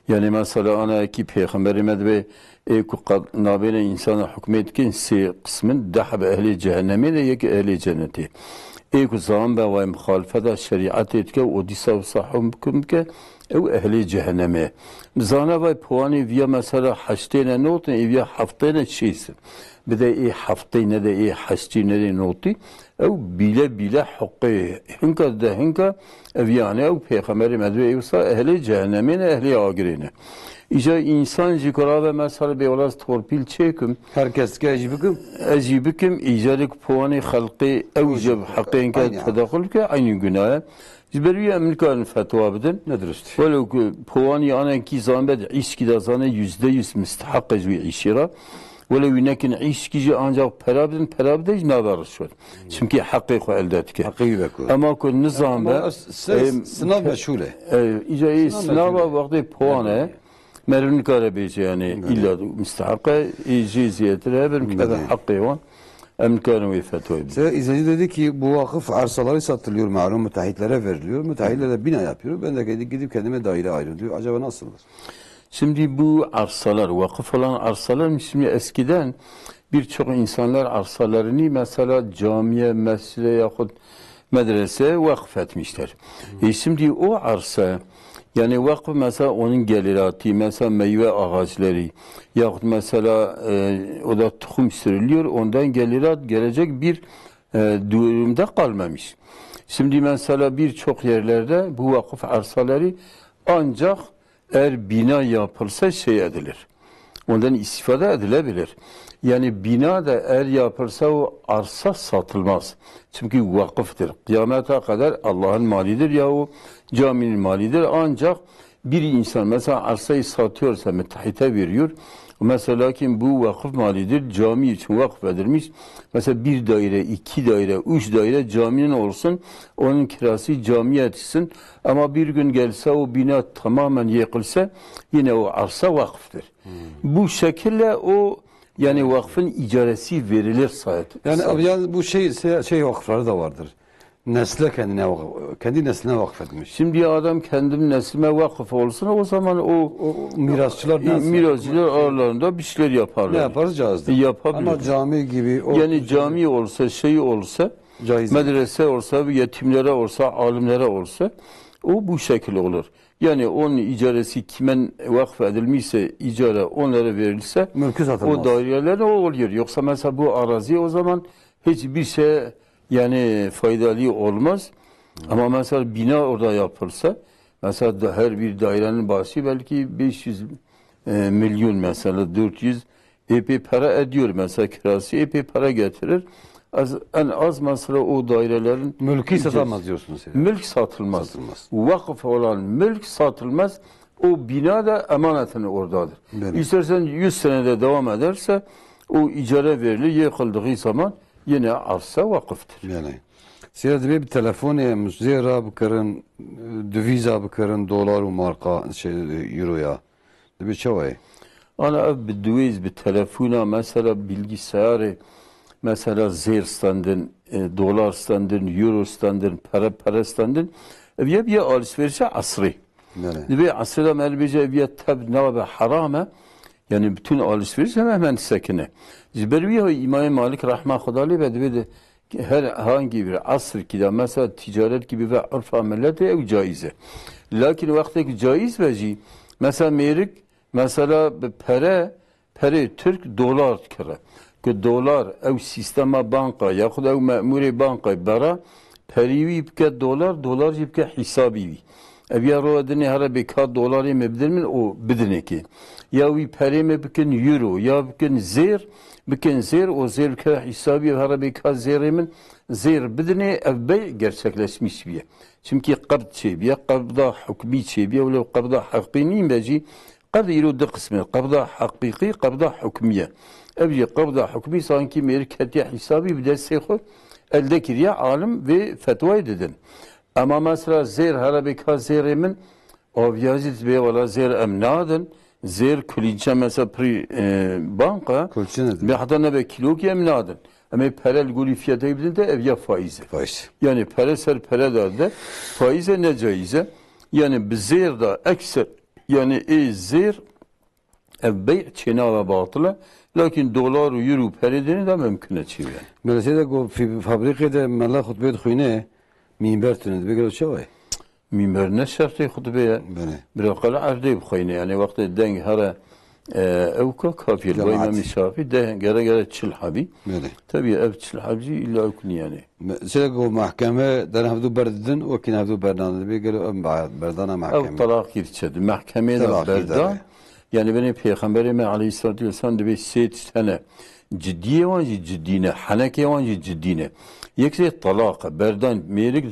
Yani mesela ana ki peygamberimiz ve ku nabene insana hükmetkin si kısmın daha be ehli cehenneme de yek ehli cenneti. Ku zaman be ve muhalefete şeriat etke o disa sahum kumke ev ehli cehenneme. Zana ve puanı via mesela haçtene notu via haftene şeysin. Bir de haftene de haçtene de notu ev bile hakkı hinka da hinka ev yani ev peygamberi medve evsa ehli cehenneme ehli agirine. İşte insan zikra ve mesela bir olaz torpil çekim. Herkes ki acibikim. Acibikim icarik puanı halkı evceb hakkınka tedakül ki aynı günah. Ziberiye Amerika'nın fetva bedin. Nedir işte? Velo ki puanı yani ki zambed işki da zane %100 müstahak ecvi işira. Velo ynekin işkici ancak perabedin navarız şu. Çünkü hakkı elde etki. Hakkı beku. Ama ku nizamda sınav meşhule. İşte sınava vakti puanı merun karabeci yani illa müstahaka iciziyetine benim kadar hakkı var. Amerika'nın ve fetva. İzleyici dedi ki bu vakıf arsaları satılıyor malum müteahhitlere veriliyor. Müteahhitler de bina yapıyor. Ben de gidip kendime daire ayrılıyorum. Acaba nasıldır? Şimdi bu arsalar, vakıf olan arsalar şimdi eskiden birçok insanlar arsalarını mesela camiye, mescide yahut medreseye vakıf etmişler. Şimdi o arsa yani vakıf mesela onun geliratı, mesela meyve ağaçları yahut mesela o da tohum sürülüyor, ondan gelirat gelecek bir durumda kalmamış. Şimdi mesela birçok yerlerde bu vakıf arsaları ancak eğer bina yapılsa şey edilir. Ondan istifade edilebilir. Yani bina da eğer yapılsa o arsa satılmaz. Çünkü vakıftır. Kıyamete kadar Allah'ın malidir ya o caminin malidir. Ancak bir insan mesela arsayı satıyorsa müteahhite veriyor. Mesela kim bu vakıf malidir, cami için vakıf edilmiş. Mesela bir daire, 2 daire, 3 daire caminin olsun, onun kirası camiye etsin. Ama bir gün gelse o bina tamamen yıkılsa yine o arsa vakıftır. Bu şekilde o yani vakfın icaresi verilir zaten. Yani bu şey vakıfları da vardır. Nesle kendi nesline vakfetmiş. Şimdi adam kendim neslime vakıf olsun o zaman o mirasçılar aralarında bir şeyler yaparlar. Ne yaparız cazdı. Yapabilir. Ama cami gibi yani cami olsa şey olsa caiz medrese olsa yetimlere olsa alimlere olsa o bu şekilde olur. Yani onun icaresi kimen vakf edilmişse icara onlara verilse mülkü satılmaz. O daireler o oluyor. Yoksa mesela bu arazi o zaman hiçbir şey yani faydalı olmaz. Ama mesela bina orada yapılsa mesela her bir dairenin başı belki 500 milyon mesela 400 epey para ediyor mesela kirası epey para getirir. En az mesela o dairelerin mülkü satamaz diyorsunuz. Yani. Mülk satılmaz. Vakıf olan mülk satılmaz. O bina da emanetini oradadır. İstersen 100 senede devam ederse o icara verilir. Yıkıldığı zaman yine arsa vakıftır. Yani. Size bir telefon müzera bıkarın, döviza bıkarın, dolar ve marka euroya. Bir şey Ana bir döviz bir telefona mesela bilgisayarı mesela zir standın, dolar standın, euro standın, para standın. Bir alışverişe asri. Bir asrda melbece bir tab navabe harame. Yani bütün alışveriş hemen sekine. Ziberiye İmam Malik rahmetullah ve her hangi bir asr ki de mesela ticaret gibi ve urf amelet ev caize. Lakin vaktaki caiz veci mesela merik mesela para Türk dolar kere. Ki dolar ev sistema banka yahut ev memuri banka bara perivi bke dolar jibke hisabi. Eviya roadini hara bekat doları mı bilir o bidine ki. Ya vi pere mi bikin euro ya bikin zir bikin zir o zir ke hesabı hara bekat zirimin zir bidine evbey gerçekleşmiş bir. Çünkü qard çebiye qabda hukmi çebiye vela qabda hakkini beci qard yiro da kısmı qabda hakiki qabda hukmiye. Evci qabda hukmi sanki merkezi hesabı bir de seyxu elde kiriye alim ve fetva dedin. Ama mesela zir harabika zirimin avyazit be valla zir emnadın zir kulinçe mesela pri banka ve hatta ne be kilo ki emnadın. Ama parel guli fiyatı bildiğinde evya faizi. Yani para ser para da faize ne caize. Yani zir da ekser yani zir bey çena ve batıla. Lakin dolar ve euro paradeni de mümkün açıyor yani. Mesela go fabrikada mala hutbe khuyne minber tüned bigel şoy. Minber ne şartı hutbeye? Bir kala ardı khuyne yani vakti deng hara evka kafir ve imam şafi de gere çil habi. Tabii ev çil habi illa okni yani. Mesela go mahkeme der havdu berdin o kin havdu berdan bigel berdana mahkeme. Ev talak girçedi. Mahkemeye de berdan. Yani benim Peygamberime Aleyhisselatü Vesselam de bir 8 tane ciddiye var ciddine, haneke var ciddine. Yekse talaka, berdan, merik,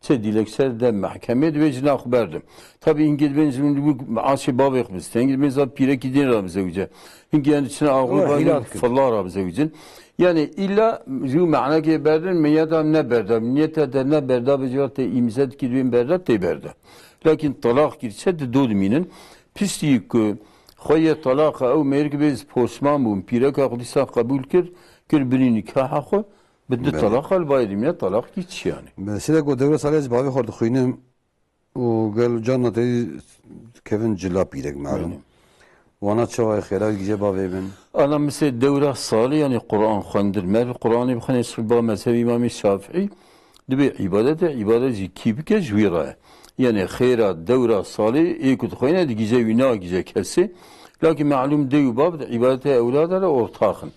dilekser de mahkemede ve cenah berdim. Tabi İngiliz ben bu aşı babık biz. İngiliz ben pire gidin rabze uca. İngiliz içine ağlı bağlı fallar rabze ucun. Yani illa şu mana ki berdim meyadam ne berdim. Niyete de ne berda becivarte imzat ki berda te berda. Lakin talak girse de dodminin pisliği ki خواهی طلاق او مرگ بیز پوسمان بوم پیره که خودیسا قبول کرد بینی نکاح خو بده طلاق البایدیم یا طلاق گیچ yani. Mesela o devre salih bavi xordu xuynem o gel canna te Kevin Cillap yedek malum. Wana çavay xira gice bavi ben. Ana mesela devre salih yani Kur'an xandırmer Kur'an'ı bixane sıkba mezhebi İmam Şafii dibe ibadet kibike jwira. Yani khira devre salih ikut xuyne de gice vina gice kesi. Lakin malum dev bab ibadete evladlara ortakın.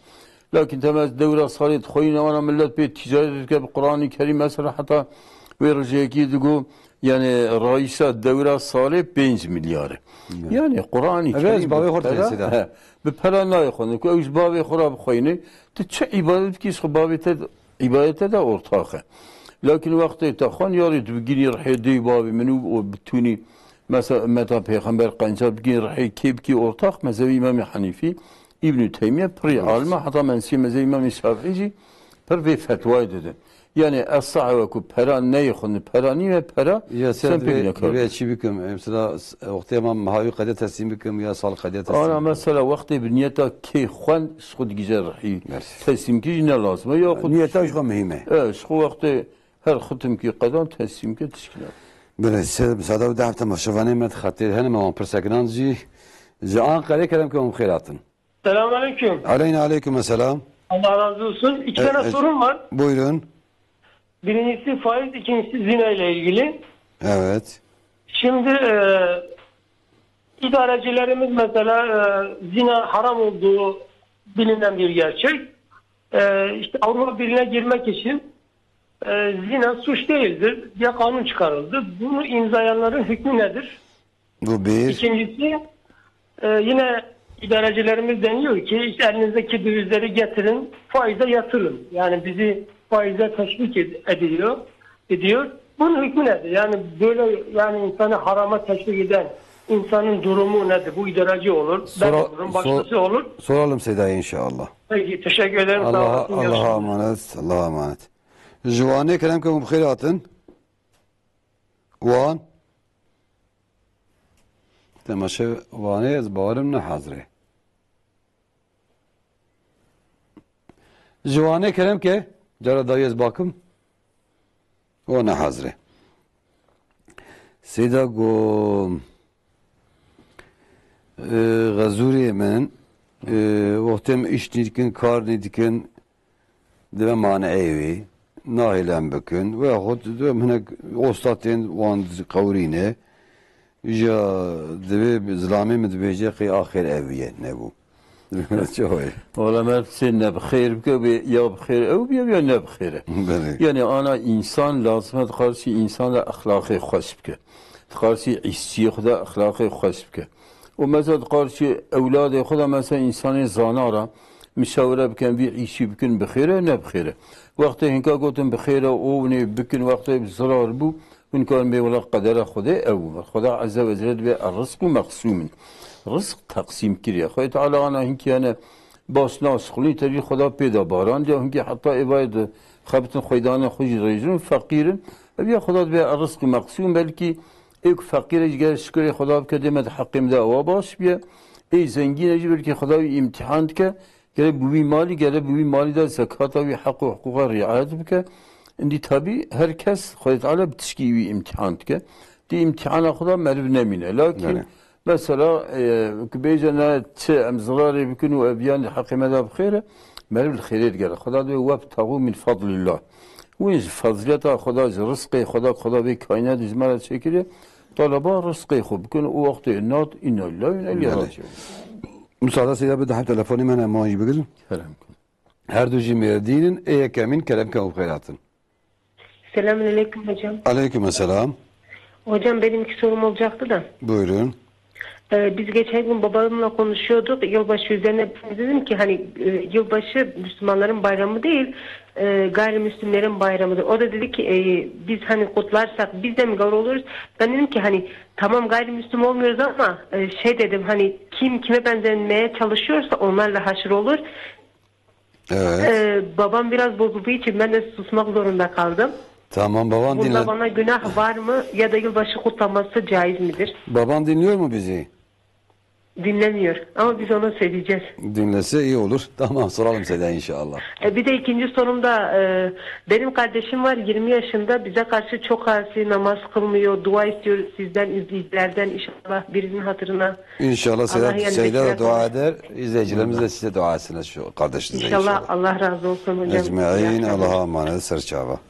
Lakin temel devre salih xuyne ana millet bir ticaret ke Kur'an-ı Kerim mesela hatta verecek ki digo yani raisa devre salih 5 milyar. Yani Kur'an-ı Kerim. Evet babi xordu. Bir para ne yapın? Ki öz babi xorab xuyne te çe ibadet ki ibadete de ortakı. Lakin vakti taxan yari tbigini rahi dey babi menü o bütuni mesela meta peygamber kanca bigini rahi kebki ortak mezhebi İmam Hanifi İbn Teymiye pri alma hatta mensi mezhebi İmam Şafii per ve fetva dedi. Yani as-sa've ku para ne yaxın para ni ve para sen peki ne kadar? Ya çibikim mesela vakti ama mahavi qade teslim bikim ya sal qade teslim. Ana mesela vakti bir niyeta ki xwan şud gicer rahi teslim ki ne lazım ya niyeta çok mühime. Şu vakti her xutm ki qadam teslim ki tişkilat. Böyle sada و ده هفته مشوانه مد خاطر هنم ما پرسگنان جی Ankara kerem ki khairatın. Selamünaleyküm. Aleyküm selam. Allah razı olsun. İki tane sorum var. Buyurun. Birincisi faiz, ikincisi zina ile ilgili. Evet. Şimdi idarecilerimiz mesela zina haram olduğu bilinen bir gerçek. İşte Avrupa Birliği'ne girmek için zina suç değildir diye kanun çıkarıldı. Bunu imzalayanların hükmü nedir? Bu bir. İkincisi yine idarecilerimiz deniyor ki işte elinizdeki dövizleri getirin, faize yatırın. Yani bizi faize teşvik ediyor. Bunun hükmü nedir? Yani böyle yani insanı harama teşvik eden insanın durumu nedir? Bu idareci olur, ben olurum, başkası olur. Soralım Seda'ya inşallah. Peki teşekkür ederim. Allah'a emanet. Allah'a emanet. جوانه كلام كم بخيراتن وان تماشا وانه از بارم نه حاضره جوانه كلام که جرا دایز باکم و نه حاضره سیدا گو غزوری من وقتم iş dikin kar dikin deve mane nailen bakın ve hod henek ostatın wan qawrine ja deve zlami medbeje qi akhir eviye ne bu çoy valla mersin ne bxir bi ya bxir ev ya ne bxir yani ana insan lazım karşı insana ahlakı hoş ki تقارشي عيسي خدا أخلاقي خشبك ومثلا تقارشي أولاد خدا مثلا إنسان زانارا مشاورة بكن بي عيشي بكن بخيره نه بخيره وقت هنكا قلتم بخيره أوني بكن وقت بزرار بو وإن كان بيولا قدر خدا أو خدا عز وجل الرزق مقسوم رزق تقسيم كريا خدا تعالى أنا هنكي أنا باش ناس خلي تري خدا پیدا باران جا هنكي حتى إبايد خبتن خيدان خوش رجل فقيرن أبي خدا به الرزق مقسوم بلكي ایک فقیر اگر شکر خدا بکرده مد حقیم ده آوا باش بیا ای زنگین اجی بلکه خدا امتحان که گره بوی مالی ده زکات و حق و حقوق رعایت بکه اندی طبی هر کس خدا تعالی بتشکی وی امتحان که دی امتحان خدا مرو نمینه لکن مثلا که بیجنا چه امزراری بکن و ابیان حقیم ده بخیره مرو الخیرات گره خدا ده وابتغوا من فضل الله وینج فضلیت خدا خدا به کائنات جمال شکلی طلبا رزقی خوب بکن او وقت نات این الله این الیه مساعده سیده بده هم تلفنی من امایی بگیرم her duji merdinin eyekemin kelemken ukayatın. Selamünaleyküm hocam. Aleykümselam. Hocam benim iki sorum olacaktı da. Buyurun. Biz geçen gün babamla konuşuyorduk. Yılbaşı üzerine dedim ki hani yılbaşı Müslümanların bayramı değil, gayrimüslimlerin bayramıdır. O da dedi ki biz hani kutlarsak biz de mi gavur oluruz? Ben dedim ki hani tamam gayrimüslim olmuyoruz ama dedim hani kim kime benzemeye çalışıyorsa onlarla haşır olur. Evet. Babam biraz bozulduğu için ben de susmak zorunda kaldım. Tamam, baban Bunda dinle. bana günah var mı ya da yılbaşı kutlaması caiz midir? Baban dinliyor mu bizi? Dinlemiyor ama biz ona söyleyeceğiz. Dinlese iyi olur. Tamam, soralım size inşallah. Bir de ikinci sorumda benim kardeşim var 20 yaşında, bize karşı çok asi, namaz kılmıyor, dua istiyor sizden, izleyicilerden, inşallah birinin hatırına. İnşallah Seyda da dua konuş. eder, izleyicilerimiz de size dua etsinler şu kardeşinize İnşallah inşallah. Allah razı olsun hocam. Ecmaîn, Allah'a emanet serçava.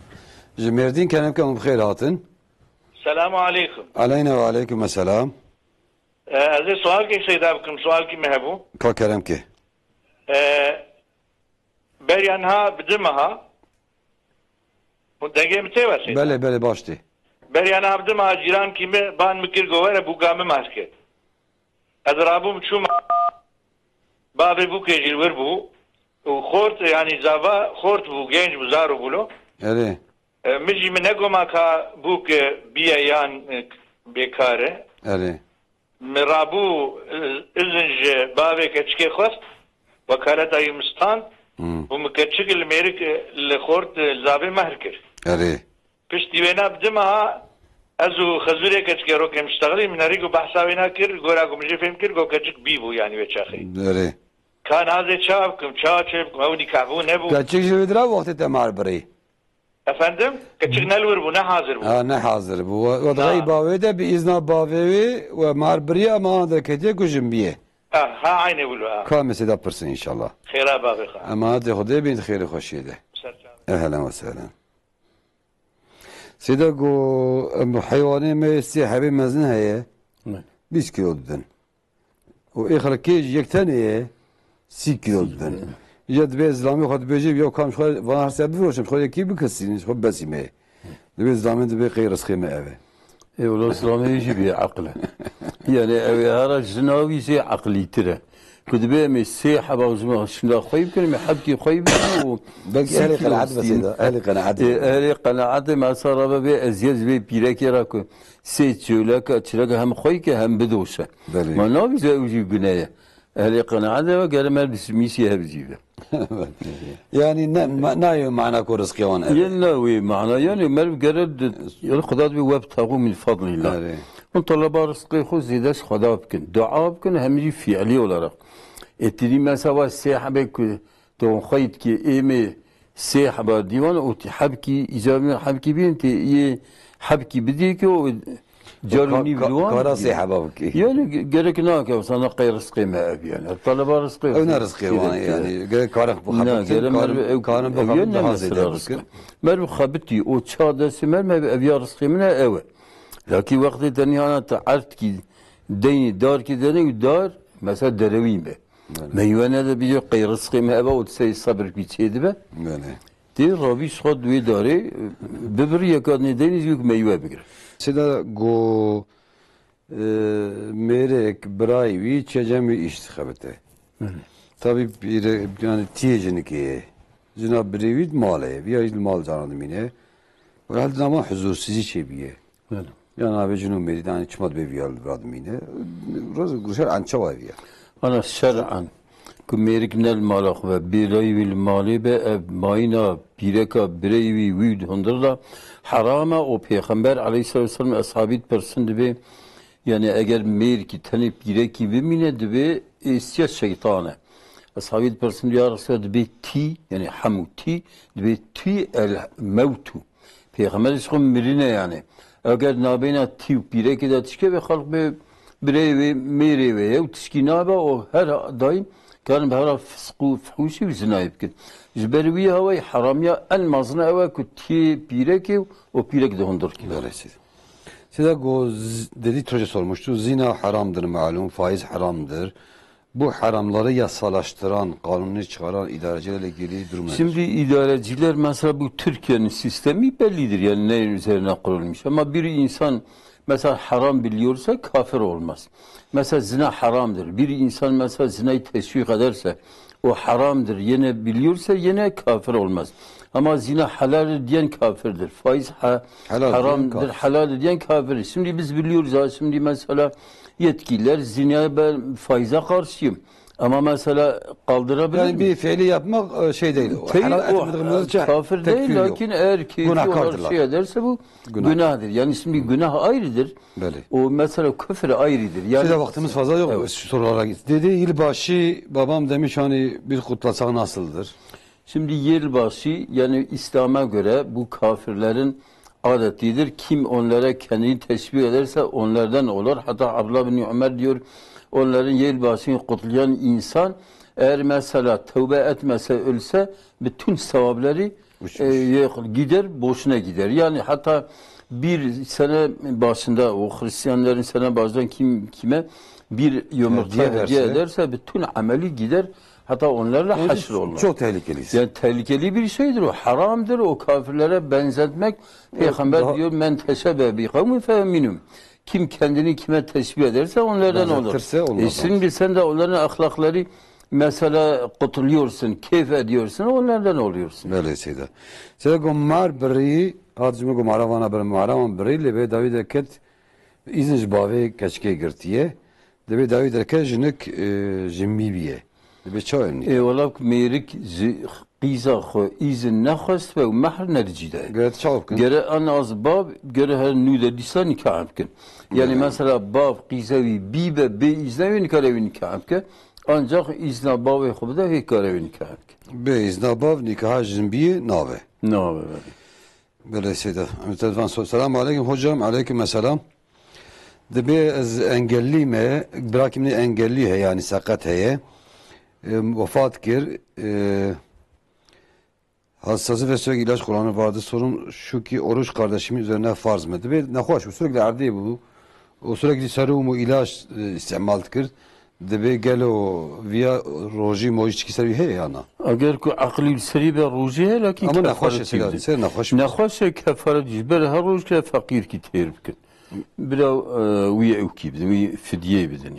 Merdin kenemken bxeyr hatın. Selamu aleyküm. Aleyna ve aleykümselam. از سوال کی سیدا بکم سوال کی مهبو Ka kerem ki. بريانها بدمها ودقي متوسي Bele baştı. بريانها بدمها جيران كيما بان مكير جوهر ابو قام ماسكه اضربهم شو بابي بو كيجي وربو وخورت يعني زافا خورت بو جنج بزارو بولو Evet. مجي من اقوما كا بوك بيان بكاره Evet. مرابو ازنج بابي كتشكي خست وكالة ايمستان ومكتشك الميرك لخورت زابي مهركر Evet. پشتی وینا بدمها ازو خزوری کتشكي روكي مشتغلي من ريقو بحثا وينا كر غوراكو مجي فهم كر غو كتشك بيبو يعني وچاخي Evet. كان هذا چاوكم چاوچبكم او نكابو نبو Kaçık jüvidra vakti temar biri. افندم كتشك نلور بو نه حاضر بو Ha ne hazır bu. Ve dayı bavede bir izna bavevi ve marbiri ama da kediye kujumbiye. ها عيني بولو Kamesi de pırsın inşallah. خيرا بابي خان Ama de hude bin khiri hoşiyede. Ehlen ve sehlen. Sida go hayvani meysi habi mezin heye. 20 kilo dedin. O ikhrakij yektaniye 30 kilo dedin. Jed be İslami xod bejib yo kam xol van hesabı roşum xol ki bir kesin xol basime. De İslami de be qeyr skime eve. والله الإسلام يجي بعقله يعني هذا جناوي زي عقلي ترى كنت بيعمل السياحة بغزمة شنو خيب كلمة محبتي خيب بلكي أهلي قناعات بس أهلي قناعات أهلي قناعات ما صار ببي أزيز بي بيراكي راكو سيتشولاك أتشلاك هم خيك هم بدوسة ما ناوي زي وجي بناية أهلي قناعات وقال ما بسميسي هبزيبه يعني ناوي معنا كورس قيوان ناوي معنا يعني ما بقرد الخضار وابتغوا من فضل الله وطلب رزقي خذ زيدش خدا بكن دعاء بكن همجي فعلي ولا رق اتري ما سوا السياحة بك تون خيط كي ايمي سياحة بديوان او تحبكي اذا حبكي بنتي حبكي بديك جاروني بدوان كارا سياحة بابكي يعني قالك ناك وصلنا قي رزقي ما ابي يعني طلب رزقي انا رزقي يعني كارا بخبط كان بخبط مرو خبتي او تشادا سمر ما ابي رزقي منها اوه لكن وقت الدنيا انا تعرت كي ديني دار كي دني ودار مثلا دروين به ما يوانا ده بيجي قي رزقي ما ابا وتسي صبر بيتشيد به دي رابي خد وي داري ببر يكادني ديني يوك ما يوا بقر Seda go merek brayvi çecemi iştikabete. Tabii bir yani tiyecini ki Cenab-ı Brevit male, bir ayıl mal cananım yine. Ve halde ama huzursuzی çebiye. Yani abi cünum meri yani çıkmadı bir yal bradım yine. Roz guşer ança var ya. Ana şer'an kumerik nel malak ve birayvil mali be mayna bireka birayvi vid hundurla harama o peygamber aleyhisselatü vesselam ashabit persindi be yani eğer mer ki tanip bireki ve mine de istiyat şeytanı. Ashabit persindi ya Resulallah be ti yani hamuti be ti el mevtu. Peygamber aleyhisselam mirine yani. Eğer nabina ti bireki de tişke ve halk be birey meri ve yev tişkina be o her daim كان بهرا فسقو فحوشي وزنايب كد جبروي هواي حراميا المازنا هوا كتي بيركي و بيرك ده هندر كي Size dedi proje sormuştu. Zina haramdır malum, faiz haramdır. Bu haramları yasalaştıran, kanunu çıkaran idarecilerle ilgili durum nedir? Şimdi idareciler mesela bu Türkiye'nin sistemi bellidir yani neyin üzerine kurulmuş ama bir insan mesela haram biliyorsa kafir olmaz. Mesela zina haramdır. Bir insan mesela zinayı teşvik ederse o haramdır. Yine biliyorsa yine kafir olmaz. Ama zina halal diyen kafirdir. Faiz haramdır, halal diyen kafirdir. Şimdi biz biliyoruz ha şimdi mesela yetkililer zinaya ben faize karşıyım. Ama mesela kaldırabilir yani bir fiili yapmak şey değil. Kafir değil lakin eğer keyfi olarak şey ederse bu günahdır. Yani şimdi günah ayrıdır. Böyle. O mesela küfür ayrıdır. Yani size vaktimiz fazla yok. Evet. Sorulara git. Dedi yılbaşı babam demiş hani bir kutlasak nasıldır? Şimdi yılbaşı yani İslam'a göre bu kafirlerin adetidir. Kim onlara kendini teşbih ederse onlardan olur. Hatta Abdullah bin Ömer diyor onların yılbaşını kutlayan insan eğer mesela tövbe etmese ölse bütün sevapları gider boşuna gider. Yani hatta bir sene başında o Hristiyanların sene başından kime bir yumurta hediye ederse bütün ameli gider. Hatta onlarla haşr olmaz. Çok tehlikeli. Yani tehlikeli bir şeydir o. Haramdır o kafirlere benzetmek. Peygamber diyor men teşebe bi kavmin fe minhum. Kim kendini kime teşbih ederse onlardan olur. Şimdi sen de onların ahlakları mesela kutluyorsun, keyif ediyorsun, onlardan oluyorsun. Böyleyse de. Size gomar biri, hadcımı gomaravana bir maravan biri lebe David eket izinci bavi keşke girtiye. Lebe David eket jinik jimmibiye. Lebe çayemni. Valla merik قيزا خو إذن نخست ومحر نرجيده. قرأت شعبكن. قرأ أنا أصباب قرأ هالنودة لسان كعبكن. يعني مثلا باب قيزاوي بيبة بإذنوي نكروي نكعبكن. Ancak izna bav ve khubda hek karevin kâk. Be izna bav nikah jimbiye nave. Nave. Böyle şeyde. Telefon selamun aleyküm hocam. Aleyküm selam. Debe az engelli mi? Bırakımni engelli he yani sakat heye. Vefat kir. Hastası ve sürekli ilaç kullanımı vardı. Sorun şu ki oruç kardeşimin üzerine farz mı? Debe ne hoş. Sürekli ardı bu. O sürekli serumu ilaç istimal kir. دبی گلو ویا روزی موجی کی سری هی یا نه اگر کو عقلی سری به روزی ہے لیکن اما نخوش سری سر نخوش کفاره جبر هر روز که فقیر کی تیر بکن بلا ویا او کی بدن وی فدیه بدن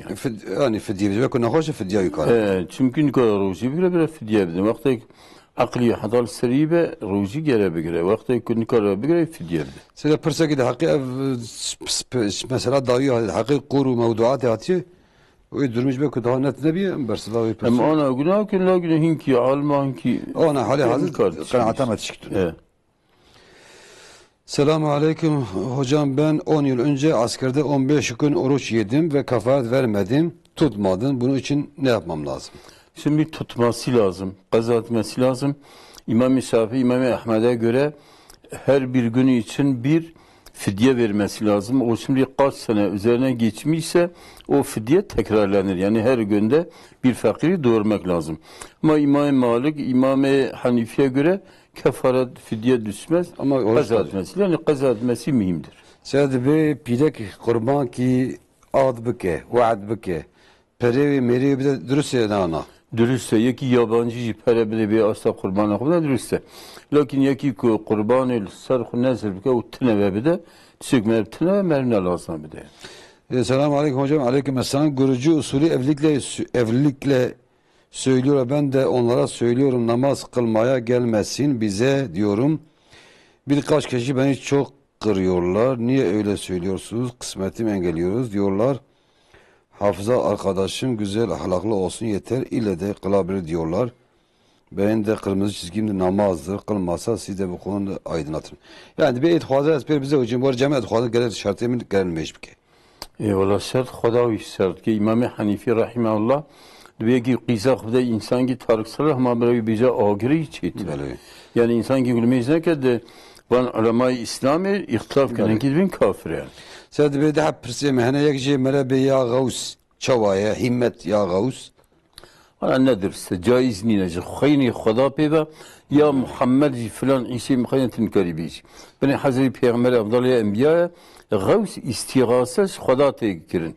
yani fidye بدن کو نخوش فدیه یکار çünkü که روزی بلا فدیه بدن وقتی عقلی حدال سری به روزی گره بگیره وقتی که نکار بگیره فدیه بدن سر پرسه کی حقیقت مثلا دایی حقیقت قور و موضوعات هاتی ويدرمج بك دهانات نبي بس لا يبرس أما أنا أقول لكن لكن هنكي علمان كي أنا حالي hazır kanaatama çıktı. Selamun aleyküm hocam ben 10 yıl önce askerde 15 gün oruç yedim ve kafaret vermedim tutmadım bunun için ne yapmam lazım? Şimdi tutması lazım kaza etmesi lazım İmam-ı Şafii İmam-ı Ahmed'e göre her bir günü için bir fidye vermesi lazım. O şimdi kaç sene üzerine geçmişse o fidye tekrarlanır. Yani her günde bir fakiri doyurmak lazım. Ama İmam Malik, İmam Hanifi'ye göre kefaret fidye düşmez. Ama kaza etmesi. Yani kaza etmesi mühimdir. Seydi Bey pilek kurban ki ad bike, vaad bike. Perevi meri bir de dürüst ana. Dürüstse yeki yabancı pere bile bir asla kurban akımda dürüstse. Lakin yeki kurbanı sarh nezir bike o tine ve bir de Tişek mertine merine lazım bir de. Selamun aleyküm hocam. Aleyküm esselam. Görücü usulü evlilikle söylüyor. Ben de onlara söylüyorum namaz kılmaya gelmesin bize diyorum. Birkaç kişi beni çok kırıyorlar. Niye öyle söylüyorsunuz? Kısmetimi engelliyoruz diyorlar. Hafıza arkadaşım güzel ahlaklı olsun yeter. İlle de kılabilir diyorlar. Benim de kırmızı çizgim namazdır. Kılmasa siz de bu konuda aydınlatın. Yani bir ethuaza esper bize hocam. Bu arada cemi ethuaza gelir şartı emin gelmeyiz bir kez. Eyvallah şart Xudavi şart ki İmam-ı Hanifi rahimahullah diyor ki qisa Xuda insan ki tarıksalah ma berabi bize agiri çit. Yani insan ki gülmeyiz ki de van ulema-i İslami ihtilaf kenen ki bin kafir yani. Sen de bir daha perse mehne yekce merebe ya gaus çavaya himmet ya gaus. Ana nedir ise caiz ninece khayni Xuda peva ya Muhammed filan İsa mukaynetin karibici. Beni Hazreti Peygamber afdaliye enbiya غوث استغاثة خدا تذكرن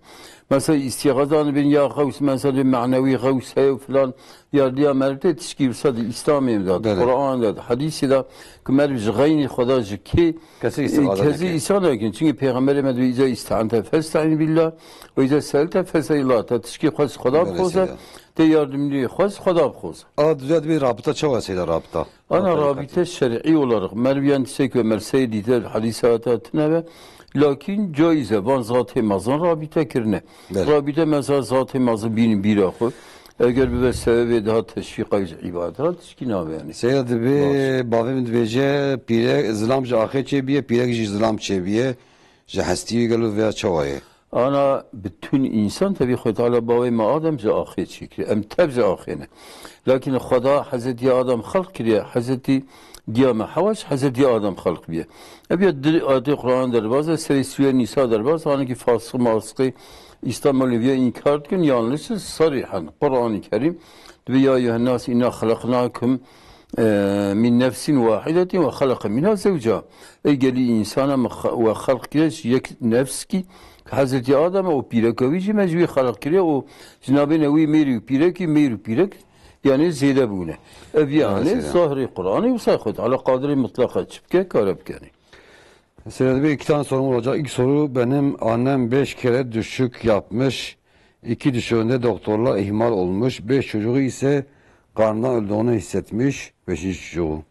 مثلا استغاثة بين يا غوث مثلا معنوي غوث هاي وفلان يا ديا مرتة تشكيل صد إسلامي ده القرآن ده حديث ده كمال غيني خدا جكي كذي إنسان لكن çünkü Peygamber'e de iza ista'ante festa'in billah ve iza sa'alte fes'illah tشكي خاص خدا بخوزه de yardımcı خاص خدا بخوزه. Düzelt bir rabıta çavasıyla rabıta. Ana rabıta şer'i olarak Merviyan Tisek ve Merseydi de hadisatına ve lakin caize van zat-ı mazan rabite kirne. Rabite mesela zat-ı mazı bin bir akı. Eğer bir sebebi daha teşvik ibadet tişkin abi yani. Seyyid bi bavim dveje pire zlamca ahir çebiye pire zlam çebiye jahstiyi gelu veya çavaye. Ana bütün insan tabi Teala bavi ma adam za ahir çekir. Em tebze ahirine. Lakin Xuda Hazreti Adam halk kiriye. Hazreti Diyame Havaş Hazreti Adam halk biye. Ebi ayet-i Kur'an derbazı Seyisiye Nisa derbazı hani ki fasık maskı İslam Oliviye inkar etkin yanlışı sarıhan Kur'an-ı Kerim ve ya eyyühennas inna halaknakum min nefsin vahidetin ve halaka minha zevca. Egeli insana ve halk kireç yek nefs ki Hazreti Adam'a o pirekavici mecburi halak kire o Cenab-ı Nevi meri pirek yani ziyade bune. Ev yani zahri Kur'an'ı usaykhut ala kadri mutlaka çıpke karab yani. Seyyid Bey 2 tane sorum olacak. İlk soru benim annem 5 kere düşük yapmış. 2 düşüğünde doktorlar ihmal olmuş. 5 çocuğu ise karnından öldüğünü hissetmiş. 5. çocuğu.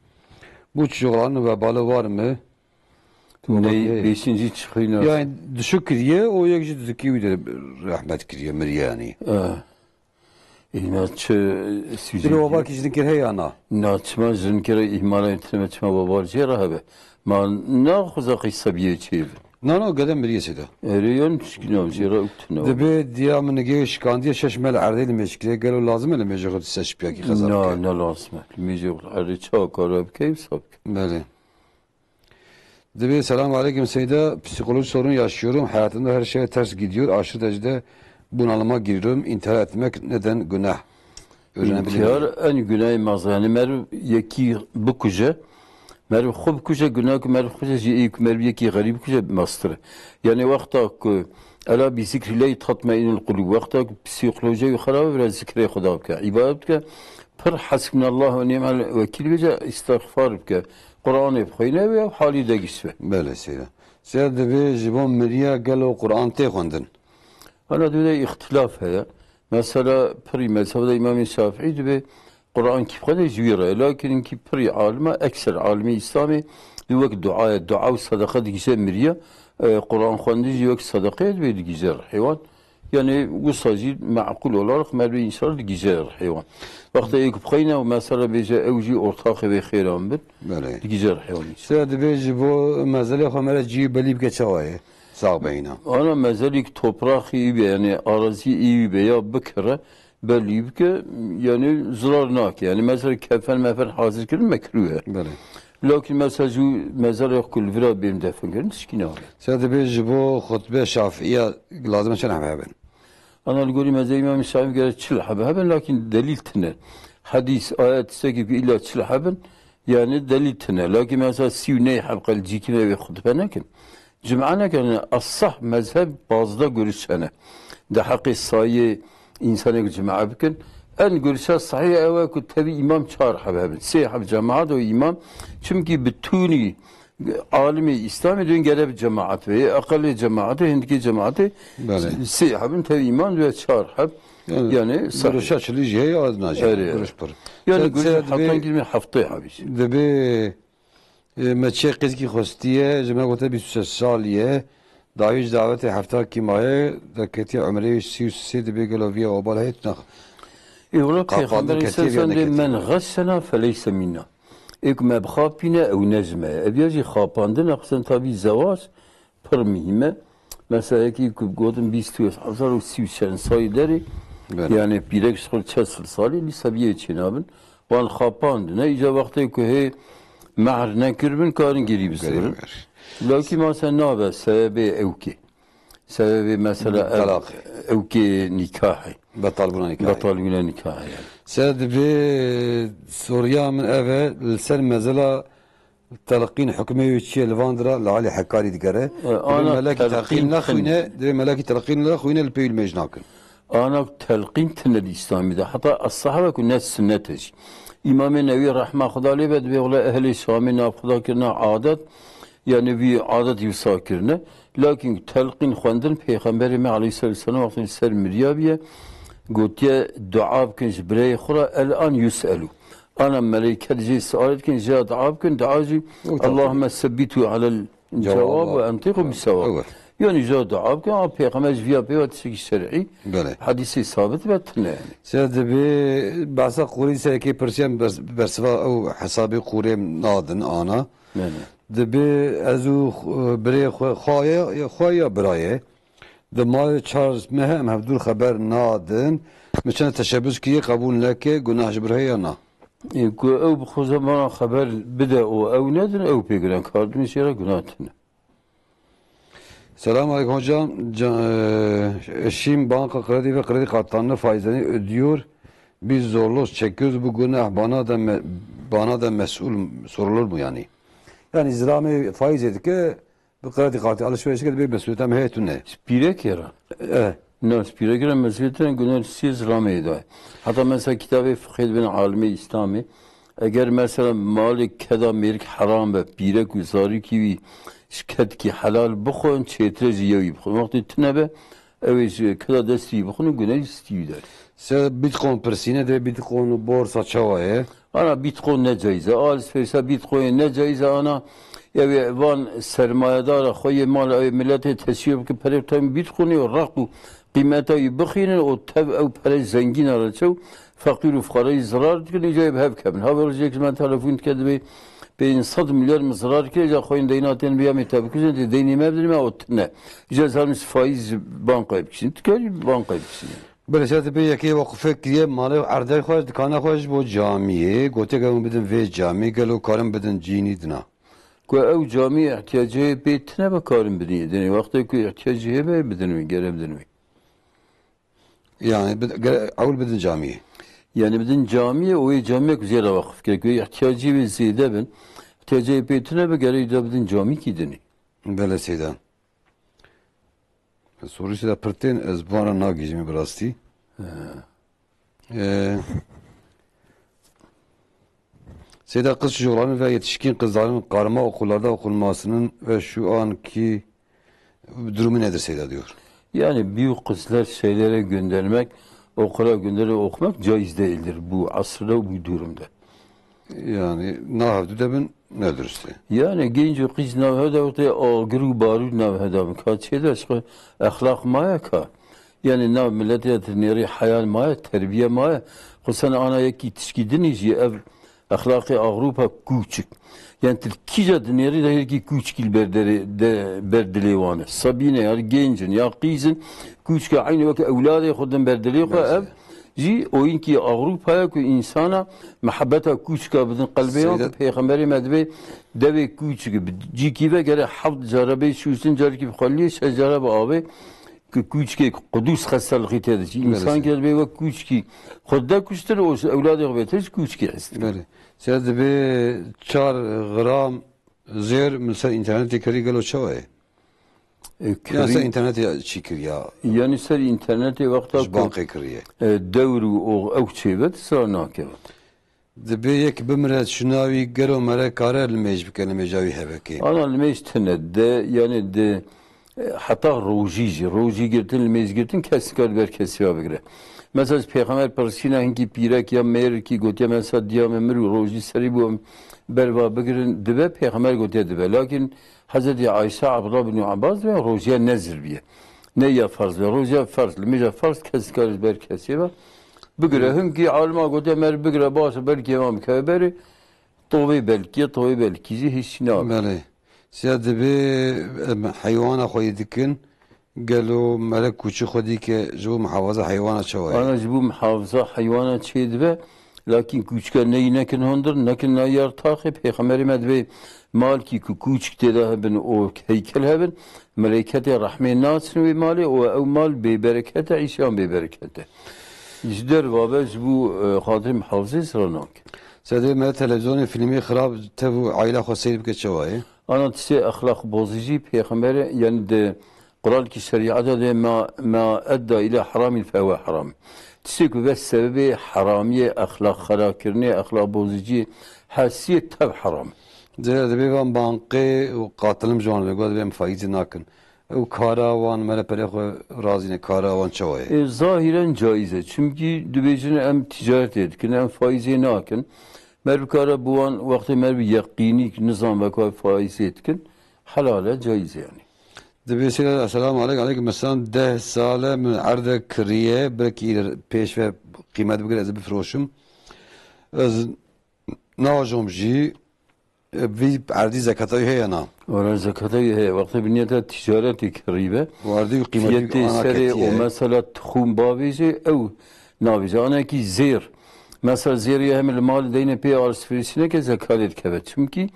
Bu çocukların vebali var mı? Ne 5. çıkıyor. Yani düşük kiriye o yakıcı düzükü rahmet kiriye miryani. İnatçı bir o var ki zinkir heyana. Naçma zinkir ihmal etme çma babarcı rahabe. Ma ne xuza qissa biye çev. No qadam biriyesi de. Eriyon tşkino jira uktno. Debe diyamını geç kandiye şaşmel ardel meşkile gelo lazım ele mecbur seçpiya ki kazar. Ne lazım. Mecbur arı çok arab keyf sab. Bəli. Debe selam aleyküm Seyda. Psikolojik sorun yaşıyorum. Hayatımda her şey ters gidiyor. Aşırı derecede bunalıma giriyorum. İntihar etmek neden günah? İntihar en günah mazani mer yeki bu kuje merv خوب kuje günah merv kuje jeyik merv yeki garip kuje master. Yani vakta ki ala bi zikrillah tatmainul kulub vakta psikoloji xarab biraz zikre Xuda ka ibadet ka per hasbunallah ve ni'mal vekil veja istiğfar ka Kur'an bxine ve hali de gisve. Bəli Seyda. Seyda be jibon meriya gelo Kur'an te xondun. Ana de ihtilaf haya. Mesela pri mezhebde İmam Şafii de Kur'an kifade jüyre lakin ki pri alime ekser alimi İslami diyor dua ve sadaka dikişe meriya Kur'an xwendî yok sadaka ve dikişe hayvan. Yani bu sajid makul olarak merve inşallah dikişe hayvan. Vakti ek bxeyna ve mesela beje evji ortak ve xeyran bir dikişe hayvan. Seyda be jibo mezeli xamere ji belib ke çavaye. Sağ beyna. Ana mezelik toprak iyi yani arazi iyi veya bıkıra belli ki yani zararnak yani mesela kefen mefen hazır kılın mekruh. Böyle. Lakin mesela şu mezar yok kul vira benim defin kılın skine var. Sade bir bu hutbe Şafii'ye lazım çen haben. Ana الجوري مزاي İmam Şafii göre çil haben lakin delil tine. Hadis ayet ise gibi illa çil haben yani delil tine. Lakin mesela sivne habqal cikine ve hutbene kim? Cüm'ana yani as-sah mezhep bazıda görüşene. De hakkı sayı insana cema'a bikin. En görüşe sahih eve ku tabi imam çağır hababin. Seyhab cemaat o imam. Çünkü bütünü alimi İslam'ı dün gele bir cemaat ve akıllı cemaati, hindiki cemaati seyhabın tev iman ve çar hep yani sarış açılı şey adına görüş par. Yani görüş haftan girme haftaya abi. Debe meçe qizki xostiye jeme gote 23 saliye dahiç daveti hafta kimaye daketi ömre 33 debe galoviya obal haytna. Ola peygamber sallallahu men ghassana feleyse minna. Ek mebkhapine ev nezme. Evyacı khapandın aksan tabi zavaz pır mühime. Mesela ki godun 23 sayıları yani birek şol çasıl sali lisabiye çinabın. Val khapand ne ica vakti ki he mahr nekirben karın geri bisir. Lakin mesela ne be sebebi evki. Sebebi mesela evki nikahı. Batalbuna nikahı. Batalbuna nikahı yani. Sebebi Suriye min eve lser mezela تلقين حكمه يشي الفاندرا لعلي حكاري دقره ملاكي تلقين لا خوينه دي ملاكي تلقين لا خوينه البيل مجناكن انا تلقين تن الاسلامي ده حتى الصحابه كنا سنتج امام النووي رحمه خدا لي بد بيقول اهل الشام نافذا كنا عادت يعني في عادت يساكرنا لكن تلقين خوندن پیغمبر عليه الصلاه والسلام وقت سر مريابيه قلت دعاء كنج بري اخرى الان يسالوا أنا ملائكة جي سؤالت كن جاء دعاء كن دعاء اللهم ثبته على الجواب وأنطقه بالسواب يعني جاء دعاء كن پیغمبر فيها بيوت شيء شرعي حديثي ثابت بتنا يعني سيد بي بعثة قوري سيكي برسيم برسفا أو حسابي قوري نادن أنا دبي أزو بري خوايا برايه دماغ تشارلز مهم هفدول خبر نادن مشان تشبث كي قبول لك جناح جبرهي أنا او بخوزه ما خبر بدا او ندن او بيقولن كاردن شيرا günahını. Selamun aleyküm hocam. Eşim banka kredi ve kredi kartlarının faizlerini ödüyor. Biz zorluk çekiyoruz. Bu günah bana da mesul sorulur mu yani? Yani zirame faiz edik ki bu kredi kartı alışveriş gibi bir mesuliyetem heyetun ne? Spirek yara. Nas piregiren meseleten günler siz rameydi. Hatta mesela kitabı fıkıh bin alimi İslami eğer mesela malik keda merik haram ve pirek ve zari ki şket ki halal bخون çetreci yavi bخون vakti tnebe evet keda desti bخون günler istiyor. Se bitcoin persine de bitcoin borsa çavaya. Ana bitcoin ne caize? Alışverişe bitcoin ne caize ana? Yani van sermayedar خوی مال ملت تشویق که پره تام bitcoin و رقم قیمتای بخینن و تب او پره زنگین آرچو فقیر و فقرای zarar کنی جای به کبن. ها ورجه که من تلفن کرده به 100 میلیارد zarar کنی جا خوین دیناتن بیام تبکیزن دینی مبدنی ما اتنه. جا زالمش فایز بانکای بکشین. تکاری بانکای بکشین. بله شاید به یکی وقفه کیه مال عرضه خواهش دکانه خواهش با جامعه گوته که بدن وی جامعه گلو کارم بدن جینی دنا. که او جامعه احتیاجه بیت نه بکارم بدنی دنی وقتی که احتیاجه به بدنمی گرم بدنمی yani اول بدن جامعه yani بدن جامعه o جامعه güzel vakıf gerekiyor ihtiyacı ve ziyade ben ihtiyacı بیت نه بگری دا بدن جامعه کی دنی بله سیدان sorusu da pırtın ezbana nagizmi birasti Seyda kız çocuklarının ve yetişkin kızların karma okullarda okunmasının ve şu anki durumu nedir Seyda diyor. Yani büyük kızlar şeylere göndermek, okula gönderip okumak caiz değildir bu asırda, bu durumda. Yani nahvdu demin nedir işte? Yani genç kız nahvda ortaya ağır barut nahvda mı? Kaçıydı aşkı ahlak maya ka. Yani nav millete neri hayal maya, terbiye maya. Kısana ana yeki tişkidiniz ya ev ahlakı Avrupa küçük. Yani Türkiye dinleri de her ki küçük berdelevanı. Sabine ya gencin ya kızın küçük aynı vakit evladı خودن berdeliyor ev. Ji oyun ki Avrupa'ya ki insana muhabbeta küçük abidin kalbiye peygamberi medbe deve küçük ji kive göre hafd carabe şusun car ki xalli şecarabe abi küçük Kudüs hastalığı tedir. İnsan gelbe ve küçük خودda küçtür o evladı beter küçük ist. Böyle. Seyde bir çar gram zer mesela interneti kari galo çavay. Ya sen interneti çikir ya. Yani ser interneti vakta banka kiriye. Devru o evçevet sana kevet. Dibe yek bimre şunavi gero mere kare lmej bikene mejavi hebeki. Ana lmej tene de yani de hatta roji girtin lmej girtin kesikar ber kesiyor bigre. Mesela Peygamber Persina hinki pirek ya mer ki gotiya mesela diya memur roji seri bu berva bigirin dibe Peygamber gotiya dibe. Lakin Hazreti Ayşe Abdullah bin Abbas ve rojiya nezir biye. Ne ya farz ve rojiya farz lmej farz kesikar ber kesiyor. Bigre hinki alma gotiya mer bigre basa belki imam keberi طوي belki hiç ne yapar? Bale. Siya dibe hayvana khoy dikin gelo melek kuçu khodi ke jo muhafaza hayvana çavay. Ana bu muhafaza hayvana çeydi ve lakin küçük ne kin hondur nekin ne yar takip Peygamber medve mal ki küçük de ben o heykel haben melekete rahme nasın ve mali o mal be berekete işan be berekete. İşler vabez bu hadir muhafaza sıranak. Sede me televizyonu filmi xrab tevu aile khoseyb ke çavay. Ana tise ahlak bozucu Peygamber yani de Kural ki şeriata de ma edda ile haramil fehuve haram. Tise ki ve sebebi haramiye ahlak harakirne ahlak bozucu hasiyet tabi haram. De bevan bankı ve katilım joan ve god benim faizi nakın. O karavan mele perexo razine karavan çavay. Zahiren caize. Çünkü dübecine hem ticaret etkin hem faizi nakın. Merkara bu an vakti merbi yakini nizam ve faizi etkin. Halale caize yani. Dibesiyle Esselamu Aleyküm. Mesela 10 sale min arda kiriye belki peş ve kıymet bir az bifroşum. Az nacom ji vi ardi zekatı heyana. Ora zekatı hey vakti biniyete ticareti kiribe. Vardı kıymeti fiyatı seri o mesela txum bavizi ev navizi. Ana ki zir. Mesela ziriye hem mal deyne pe alışverişine ke zekat etkevet. Çünkü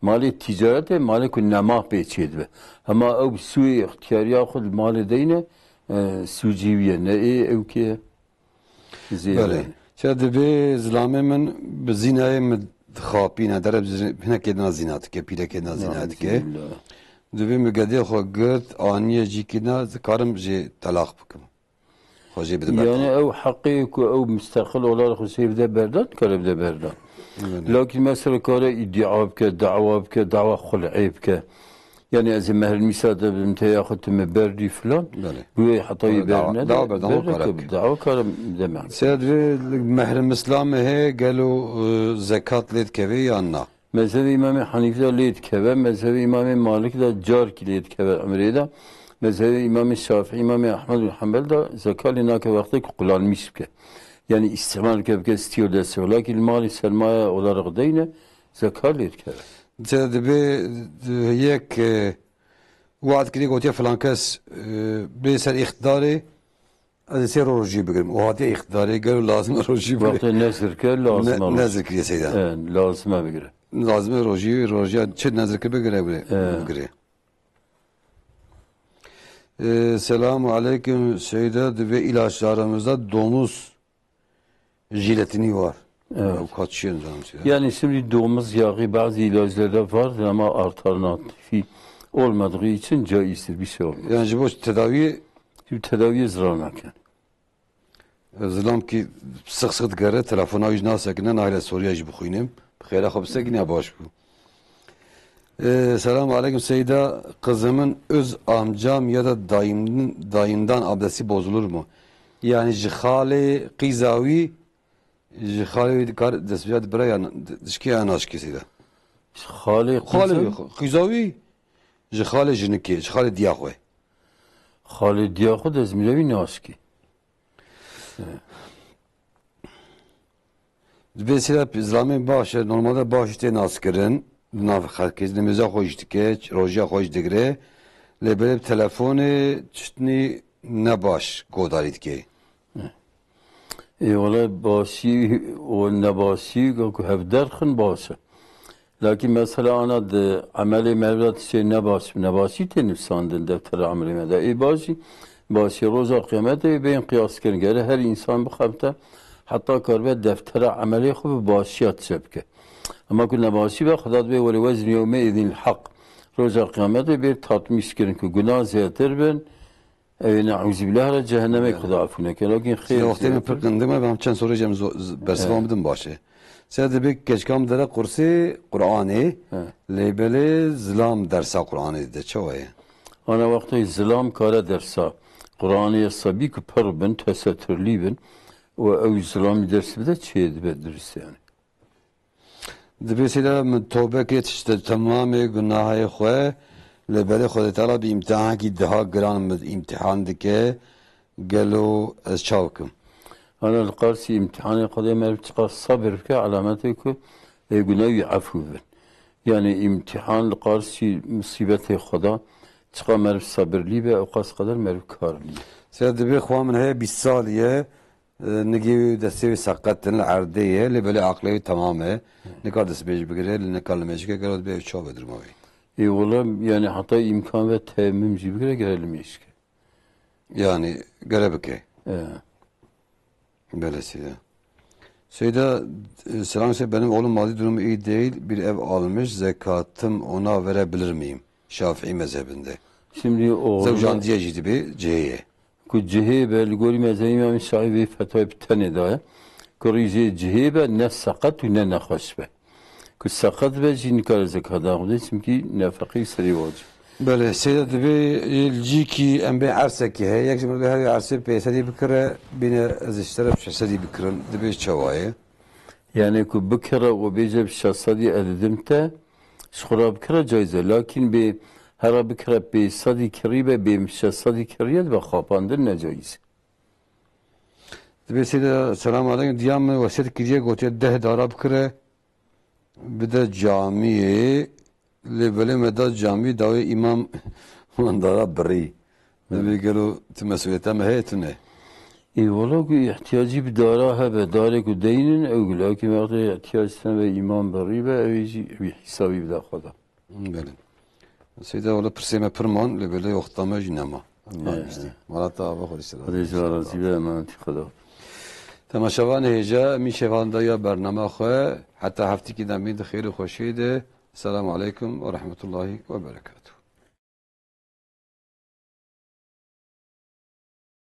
mali ticarete mali kun namah beçiydi. Ama ev suyu ihtiyari yaxud mali deyne suciviye ne ev ki zir. Böyle. Şöyle bir zilame min bezinayı mı xapine dereb hine kedina zinat ke pile kedina zinat ke. Dibim mügadiye xo gert aniye jikina zikarim ji talaq bikim. Yani ev hakkı ev müstakil olarak sevde berdan kalebde berdan. Lakin mesela kare iddia bke, dava bke, dava khul'i bke. Yani az meher misade bimte yaxut me berdi falan. Bu hatayı berne. Dava kare demek. Seyed meher İslam he gelo zekat led keve yanna. Mezhebi İmam Hanife led keve, mezhebi İmam Malik da car ki led keve amreda. Mezhebi İmam Şafii, İmam Ahmed bin Hanbel da zekat linake vakti kullanmış bke. Yani istimal kevke istiyor dese. Lakin mali sermaye olarak deyne zekat led keve. Seyed yek vaat kiri gotiya falan kes bir ser iktidarı az ser roji bigirim. O hadi iktidarı gel lazım roji bigirim. Vakti nezir ke lazım. Nezir kiri seydan. Lazım bigirim. Lazım roji çet nezir ke bigirim. Selamu Aleyküm Seyda ve ilaçlarımızda domuz jiletini var. Evet. Kaçıyorsun canım Seyda. Yani şimdi domuz yağı bazı ilaçlarda var ama alternatifi olmadığı için caizdir bir şey olmaz. Yani bu tedavi zırlamak yani. Zırlam ki sık sık gare telefona yüz nasakinden aile soruya jibu kuyunim. Khayra khobsa ki ne baş bu. Selamun Aleyküm Seyda, kızımın öz amcam ya da dayımdan abdesti bozulur mu? Yani jihale qizavi jihale kar desbiyat buraya dişki anaşki Seyda. Jihale qizavi jihale jiniki jihale diyakwe. Jihale diyakwe desmilevi naşki. Mesela İslam'ın başı normalde başta naskirin nav herkes nemize hoş dike, roja hoş digre. Lebeleb telefonu çtni ne baş godarit ki. Valla başı o ne başı ko hevderxin başı. Lakin mesela ana de ameli mevlat şey ne başı tenifsandın defter ameli mevlat. Başı roza kıyamete beyin kıyas kırın gere her insan bu kapta hatta karbe deftere ameli xub başiyat sebke. Ama kul nebasi ve xadat be ve vezn yevme idin hak. Roza kıyamete bir tatmış kirin ki günah ziyadır ben na'uzu billahi cehenneme kudafune. Lakin xeyr. Vakti mi pırkındım ben çen soracağım bersevamdım başı. Seyde bir geçkam dere kursi Kur'an'ı lebeli zlam dersa Kur'an'ı de çoğu. Ana vakti zlam kara dersa Kur'an'ı yasabi ki per bin tesettürli bin ve ev zlam dersi de çeydi bedirist yani. Dibesiyle من توبه که تمام گناههای خواه لبله خود تعالی به امتحان کی ده گران مد امتحان دکه گلو از چاوکم. أنا القارسي امتحاني قضية ما بتقى الصبر في علاماتك يقولوا عفو يعني امتحان القارسي مصيبته خدا تقى ما الصبر لي بقى وقاس قدر ما كار لي. سيد بي خواه من هي بالسالية نجيو دستي سقطن العردية اللي بلا عقلي تمامه نكار دست بيج بقري نكار المشكلة قالوا بيه شو بدر ماوي. إي والله يعني حتى إمكان وتهمم جيب بقري قال المشكلة. يعني قربك. Böyle Seyda. Seyda selam söyle benim oğlum maddi durumu iyi değil. Bir ev almış zekatım ona verebilir miyim? Şafii mezhebinde. Şimdi oğlum Zevcan diyeceği bir C'ye. Ku cihebe ligori mezhebi İmam Şafii fetva bir tane daha. Korize cihebe ne sakat ne nakhaş be. Ku sakat ve cinkar zekata olduğu çünkü nefaki seri olacak. Böyle Seyda tabi ilci ki em be arsaki he. Yak şimdi her arsa pesadi bikre bine az iştaraf şahsadi bikren tabi çavayı. Yani ku bikre o bece şahsadi edimte şura bikre caize. Lakin be her bikre be sadi kiribe be şahsadi kiriyet ve khapandın ne caiz. Tabi Seyda selamun aleyküm diyam vasiyet kiriye gotiye deh dara bikre bir de camiye لبله مداد جامعی داوی امام مندارا بری نمیگلو تو مسئولیت هم هیتونه ای والا که احتیاجی به دارا ها به داره که دینن اوگلا که وقتی احتیاج سن به امام بری به اویجی حسابی بده خدا بله سیده والا پرسیمه پرمان لبله اختامه جنما مالاتا آبا خودشت خودشت رازی به امانتی خدا تماشاوان هیجا می شوانده یا برنامه خواه حتی هفتی که دمید خیر خوشیده السلام عليكم ورحمة الله وبركاته